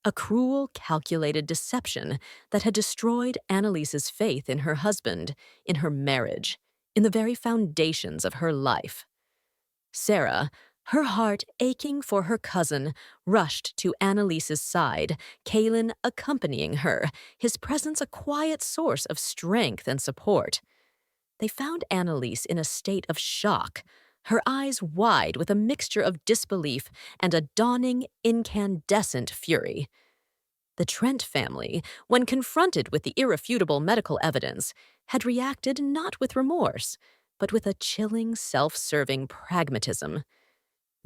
a cruel, calculated deception that had destroyed Annalise's faith in her husband, in her marriage, in the very foundations of her life. Sera, her heart aching for her cousin, rushed to Annalise's side, Kaelin accompanying her, his presence a quiet source of strength and support. They found Annalise in a state of shock, her eyes wide with a mixture of disbelief and a dawning, incandescent fury. The Trent family, when confronted with the irrefutable medical evidence, had reacted not with remorse, but with a chilling, self-serving pragmatism.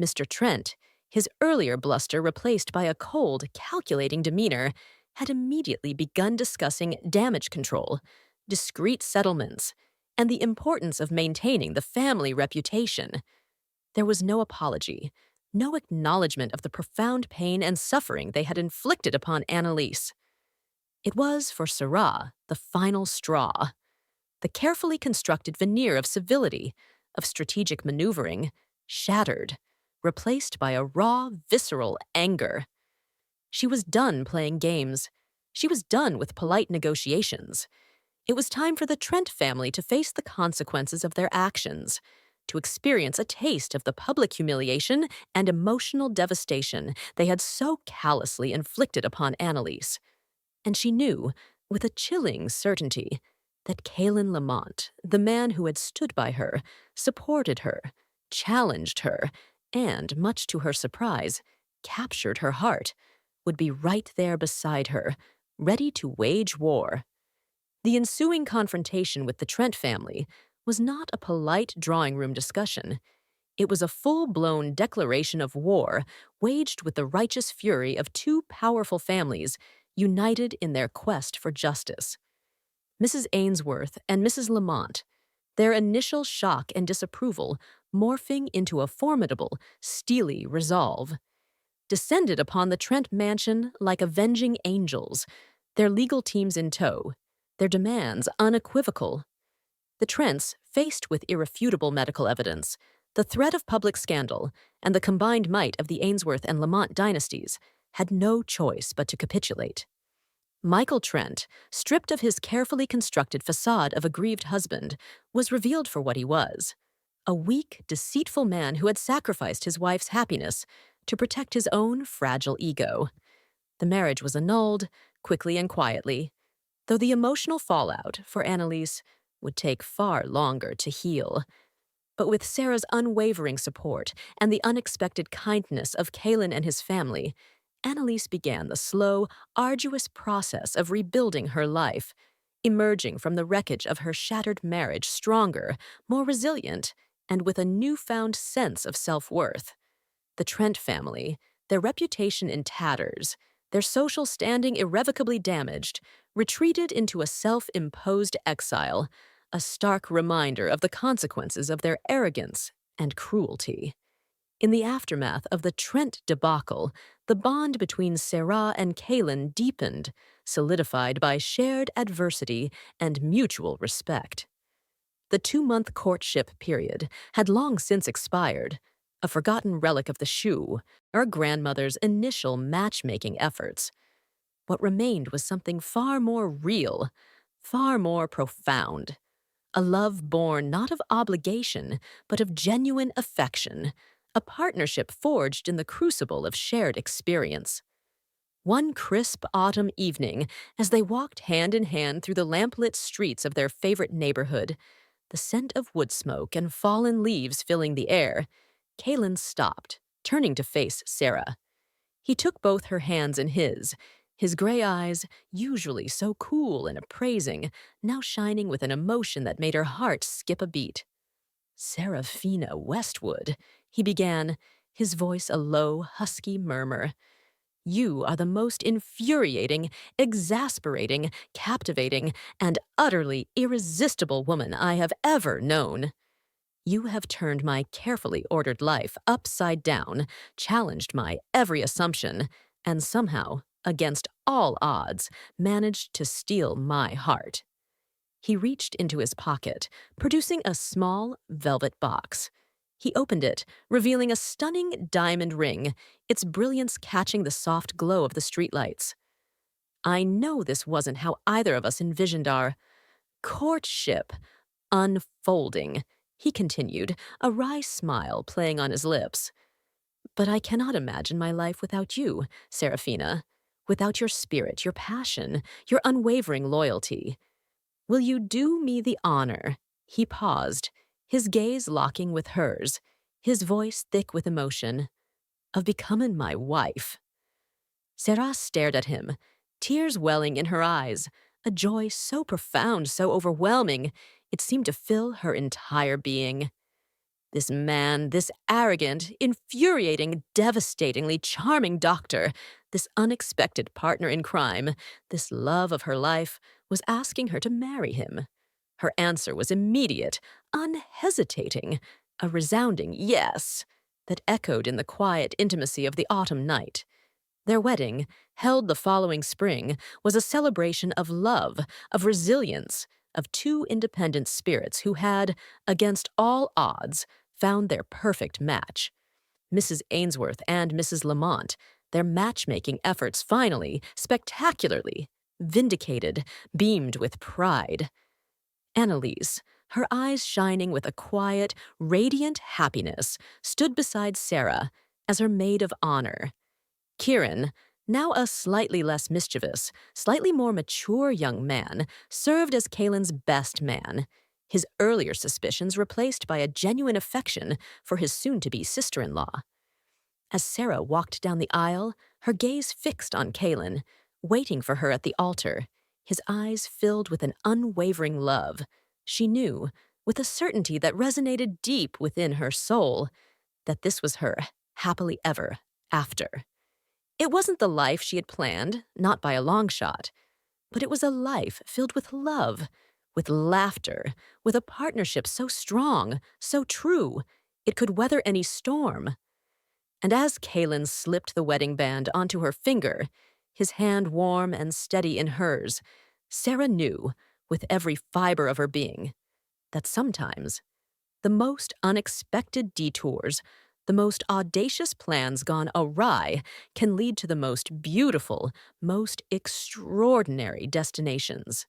Mr. Trent, his earlier bluster replaced by a cold, calculating demeanor, had immediately begun discussing damage control, discreet settlements, and the importance of maintaining the family reputation. There was no apology, no acknowledgement of the profound pain and suffering they had inflicted upon Annalise. It was, for Sera, the final straw. The carefully constructed veneer of civility, of strategic maneuvering, shattered, replaced by a raw, visceral anger. She was done playing games. She was done with polite negotiations. It was time for the Trent family to face the consequences of their actions, to experience a taste of the public humiliation and emotional devastation they had so callously inflicted upon Annalise. And she knew, with a chilling certainty, that Kaelin Lamont, the man who had stood by her, supported her, challenged her, and, much to her surprise, captured her heart, would be right there beside her, ready to wage war. The ensuing confrontation with the Trent family was not a polite drawing room discussion. It was a full-blown declaration of war waged with the righteous fury of two powerful families united in their quest for justice. Mrs. Ainsworth and Mrs. Lamont, their initial shock and disapproval morphing into a formidable, steely resolve, descended upon the Trent mansion like avenging angels, their legal teams in tow, their demands unequivocal. The Trents, faced with irrefutable medical evidence, the threat of public scandal, and the combined might of the Ainsworth and Lamont dynasties, had no choice but to capitulate. Michael Trent, stripped of his carefully constructed facade of a grieved husband, was revealed for what he was: a weak, deceitful man who had sacrificed his wife's happiness to protect his own fragile ego. The marriage was annulled, quickly and quietly, though the emotional fallout for Annalise would take far longer to heal. But with Sera's unwavering support and the unexpected kindness of Kaelin and his family, Annalise began the slow, arduous process of rebuilding her life, emerging from the wreckage of her shattered marriage stronger, more resilient, and with a newfound sense of self-worth. The Trent family, their reputation in tatters, their social standing irrevocably damaged, retreated into a self-imposed exile, a stark reminder of the consequences of their arrogance and cruelty. In the aftermath of the Trent debacle, the bond between Sera and Kaelin deepened, solidified by shared adversity and mutual respect. The 2-month courtship period had long since expired, a forgotten relic of the shoe, our grandmother's initial matchmaking efforts. What remained was something far more real, far more profound. A love born not of obligation, but of genuine affection, a partnership forged in the crucible of shared experience. One crisp autumn evening, as they walked hand in hand through the lamplit streets of their favorite neighborhood, the scent of wood smoke and fallen leaves filling the air, Kaelin stopped, turning to face Sera. He took both her hands in his gray eyes, usually so cool and appraising, now shining with an emotion that made her heart skip a beat. "Serafina Westwood," he began, his voice a low, husky murmur. "You are the most infuriating, exasperating, captivating, and utterly irresistible woman I have ever known. You have turned my carefully ordered life upside down, challenged my every assumption, and somehow, against all odds, managed to steal my heart." He reached into his pocket, producing a small velvet box. He opened it, revealing a stunning diamond ring, its brilliance catching the soft glow of the streetlights. I know this wasn't how either of us envisioned our courtship unfolding, he continued, a wry smile playing on his lips. But I cannot imagine my life without you, Serafina, without your spirit, your passion, your unwavering loyalty. Will you do me the honor? He paused, his gaze locking with hers, his voice thick with emotion, of becoming my wife. Sera stared at him, tears welling in her eyes, a joy so profound, so overwhelming, it seemed to fill her entire being. This man, this arrogant, infuriating, devastatingly charming doctor, this unexpected partner in crime, this love of her life, was asking her to marry him. Her answer was immediate, unhesitating, a resounding yes that echoed in the quiet intimacy of the autumn night. Their wedding, held the following spring, was a celebration of love, of resilience, of two independent spirits who had, against all odds, found their perfect match. Mrs. Ainsworth and Mrs. Lamont, their matchmaking efforts finally, spectacularly, vindicated, beamed with pride. Annalise, her eyes shining with a quiet, radiant happiness, stood beside Sera as her maid of honor. Kieran, now a slightly less mischievous, slightly more mature young man, served as Kalen's best man, his earlier suspicions replaced by a genuine affection for his soon-to-be sister-in-law. As Sera walked down the aisle, her gaze fixed on Kalen, waiting for her at the altar, his eyes filled with an unwavering love. She knew, with a certainty that resonated deep within her soul, that this was her happily ever after. It wasn't the life she had planned, not by a long shot, but it was a life filled with love, with laughter, with a partnership so strong, so true, it could weather any storm. And as Kalen slipped the wedding band onto her finger, his hand warm and steady in hers, Sera knew, with every fiber of her being, that sometimes the most unexpected detours, the most audacious plans gone awry can lead to the most beautiful, most extraordinary destinations.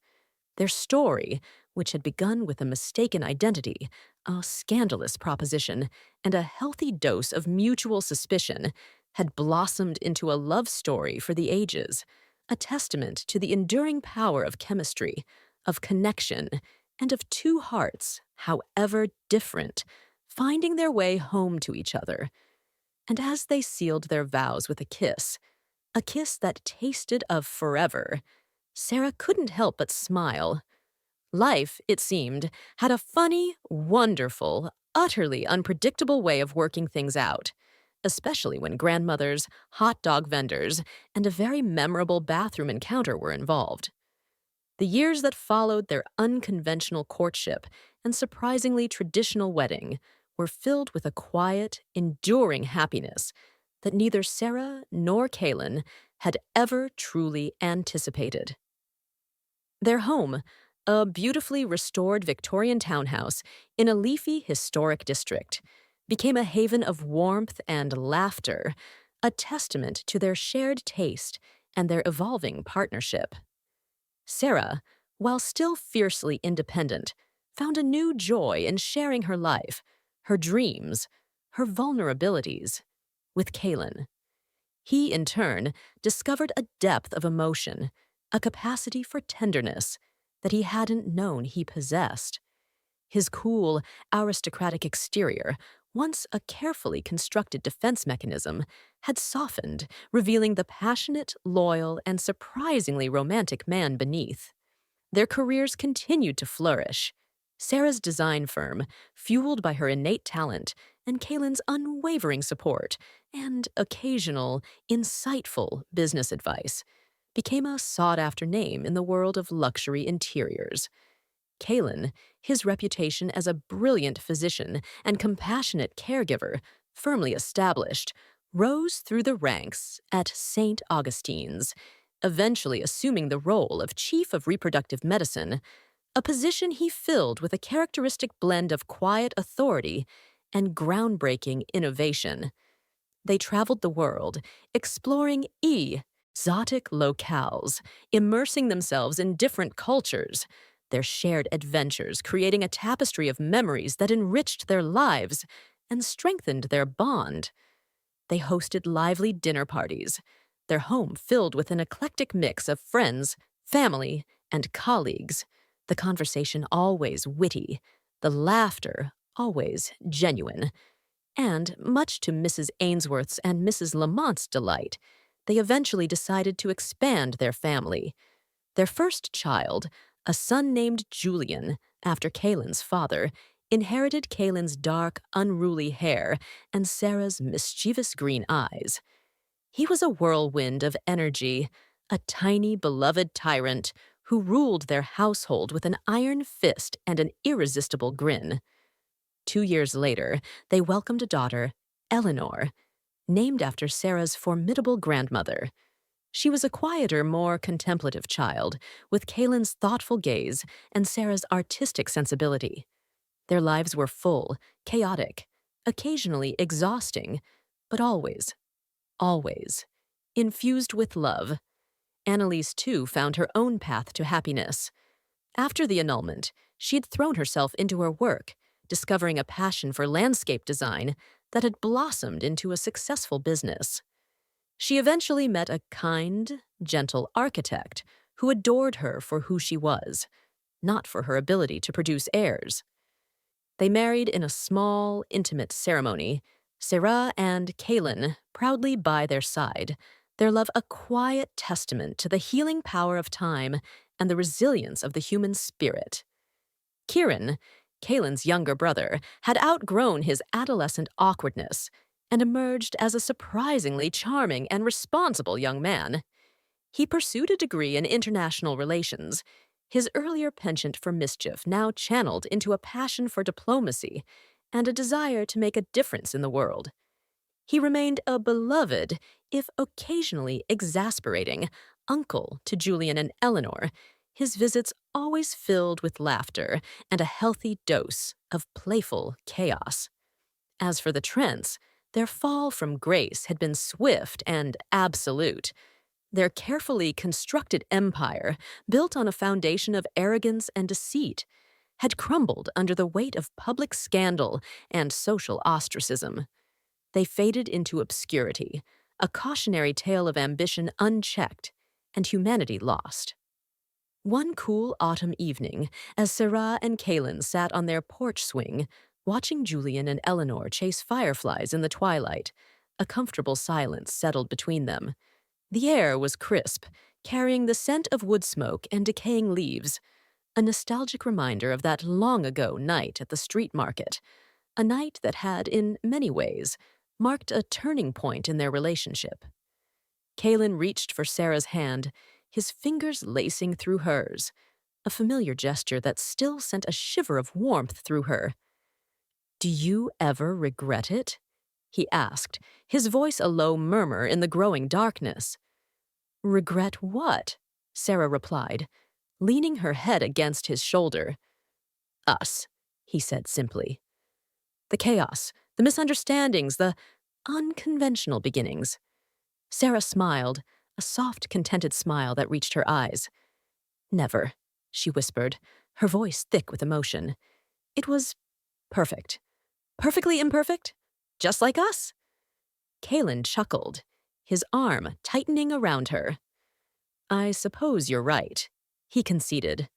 Their story, which had begun with a mistaken identity, a scandalous proposition, and a healthy dose of mutual suspicion, had blossomed into a love story for the ages, a testament to the enduring power of chemistry, of connection, and of two hearts, however different, finding their way home to each other. And as they sealed their vows with a kiss that tasted of forever, Sera couldn't help but smile. Life, it seemed, had a funny, wonderful, utterly unpredictable way of working things out, especially when grandmothers, hot dog vendors, and a very memorable bathroom encounter were involved. The years that followed their unconventional courtship and surprisingly traditional wedding were filled with a quiet, enduring happiness that neither Sera nor Kalen had ever truly anticipated. Their home, a beautifully restored Victorian townhouse in a leafy historic district, became a haven of warmth and laughter, a testament to their shared taste and their evolving partnership. Sera, while still fiercely independent, found a new joy in sharing her life, her dreams, her vulnerabilities with Kalen. He, in turn, discovered a depth of emotion, a capacity for tenderness that he hadn't known he possessed. His cool, aristocratic exterior, once a carefully constructed defense mechanism, had softened, revealing the passionate, loyal, and surprisingly romantic man beneath. Their careers continued to flourish. Sera's design firm, fueled by her innate talent and Kalen's unwavering support and occasional, insightful business advice, became a sought-after name in the world of luxury interiors. Kalen, his reputation as a brilliant physician and compassionate caregiver, firmly established, rose through the ranks at St. Augustine's, eventually assuming the role of chief of reproductive medicine, a position he filled with a characteristic blend of quiet authority and groundbreaking innovation. They traveled the world, exploring exotic locales, immersing themselves in different cultures, their shared adventures creating a tapestry of memories that enriched their lives and strengthened their bond. They hosted lively dinner parties, their home filled with an eclectic mix of friends, family, and colleagues, the conversation always witty, the laughter always genuine. And, much to Mrs. Ainsworth's and Mrs. Lamont's delight, they eventually decided to expand their family. Their first child, a son named Julian, after Caelin's father, inherited Caelin's dark, unruly hair and Sarah's mischievous green eyes. He was a whirlwind of energy, a tiny, beloved tyrant who ruled their household with an iron fist and an irresistible grin. 2 years later, they welcomed a daughter, Eleanor, named after Sarah's formidable grandmother. She was a quieter, more contemplative child, with Caelin's thoughtful gaze and Sarah's artistic sensibility. Their lives were full, chaotic, occasionally exhausting, but always, infused with love. Annalise, too, found her own path to happiness. After the annulment, she had thrown herself into her work, discovering a passion for landscape design that had blossomed into a successful business. She eventually met a kind, gentle architect who adored her for who she was, not for her ability to produce heirs. They married in a small, intimate ceremony, Sera and Caelan proudly by their side, their love a quiet testament to the healing power of time and the resilience of the human spirit. Kieran, Caelin's younger brother, had outgrown his adolescent awkwardness and emerged as a surprisingly charming and responsible young man. He pursued a degree in international relations, his earlier penchant for mischief now channeled into a passion for diplomacy and a desire to make a difference in the world. He remained a beloved, if occasionally exasperating, uncle to Julian and Eleanor, his visits always filled with laughter and a healthy dose of playful chaos. As for the Trents, their fall from grace had been swift and absolute. Their carefully constructed empire, built on a foundation of arrogance and deceit, had crumbled under the weight of public scandal and social ostracism. They faded into obscurity, a cautionary tale of ambition unchecked and humanity lost. One cool autumn evening, as Sera and Caelan sat on their porch swing, watching Julian and Eleanor chase fireflies in the twilight, a comfortable silence settled between them. The air was crisp, carrying the scent of wood smoke and decaying leaves, a nostalgic reminder of that long-ago night at the street market, a night that had, in many ways, marked a turning point in their relationship. Caelan reached for Sarah's hand, his fingers lacing through hers, a familiar gesture that still sent a shiver of warmth through her. "Do you ever regret it?" he asked, his voice a low murmur in the growing darkness. "Regret what?" Sera replied, leaning her head against his shoulder. "Us," he said simply. "The chaos, the misunderstandings, the unconventional beginnings." Sera smiled, a soft, contented smile that reached her eyes. "Never," she whispered, her voice thick with emotion. "It was perfect. Perfectly imperfect? Just like us?" Caelan chuckled, his arm tightening around her. "I suppose you're right," he conceded,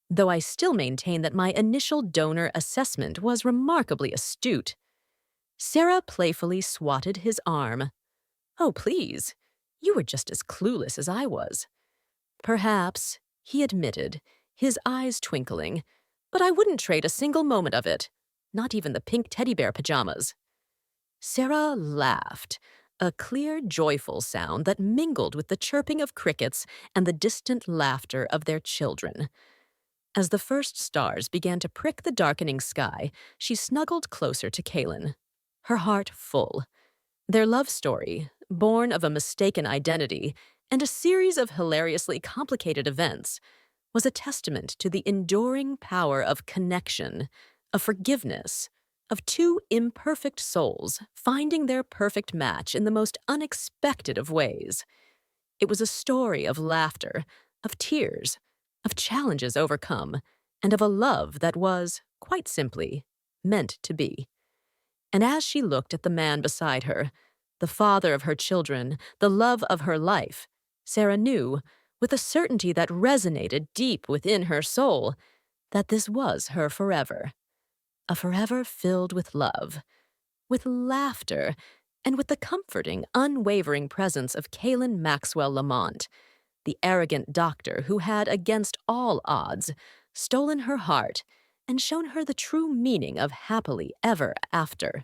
though I still maintain that my initial donor assessment was remarkably astute. Sera playfully swatted his arm. "Oh, please. You were just as clueless as I was." "Perhaps," he admitted, his eyes twinkling, "but I wouldn't trade a single moment of it. Not even the pink teddy bear pajamas." Sera laughed, a clear, joyful sound that mingled with the chirping of crickets and the distant laughter of their children. As the first stars began to prick the darkening sky, she snuggled closer to Caelan, her heart full. Their love story, born of a mistaken identity and a series of hilariously complicated events, was a testament to the enduring power of connection, of forgiveness, of two imperfect souls finding their perfect match in the most unexpected of ways. It was a story of laughter, of tears, of challenges overcome, and of a love that was, quite simply, meant to be. And as she looked at the man beside her, the father of her children, the love of her life, Sera knew, with a certainty that resonated deep within her soul, that this was her forever. A forever filled with love, with laughter, and with the comforting, unwavering presence of Kalen Maxwell Lamont, the arrogant doctor who had, against all odds, stolen her heart and shown her the true meaning of happily ever after.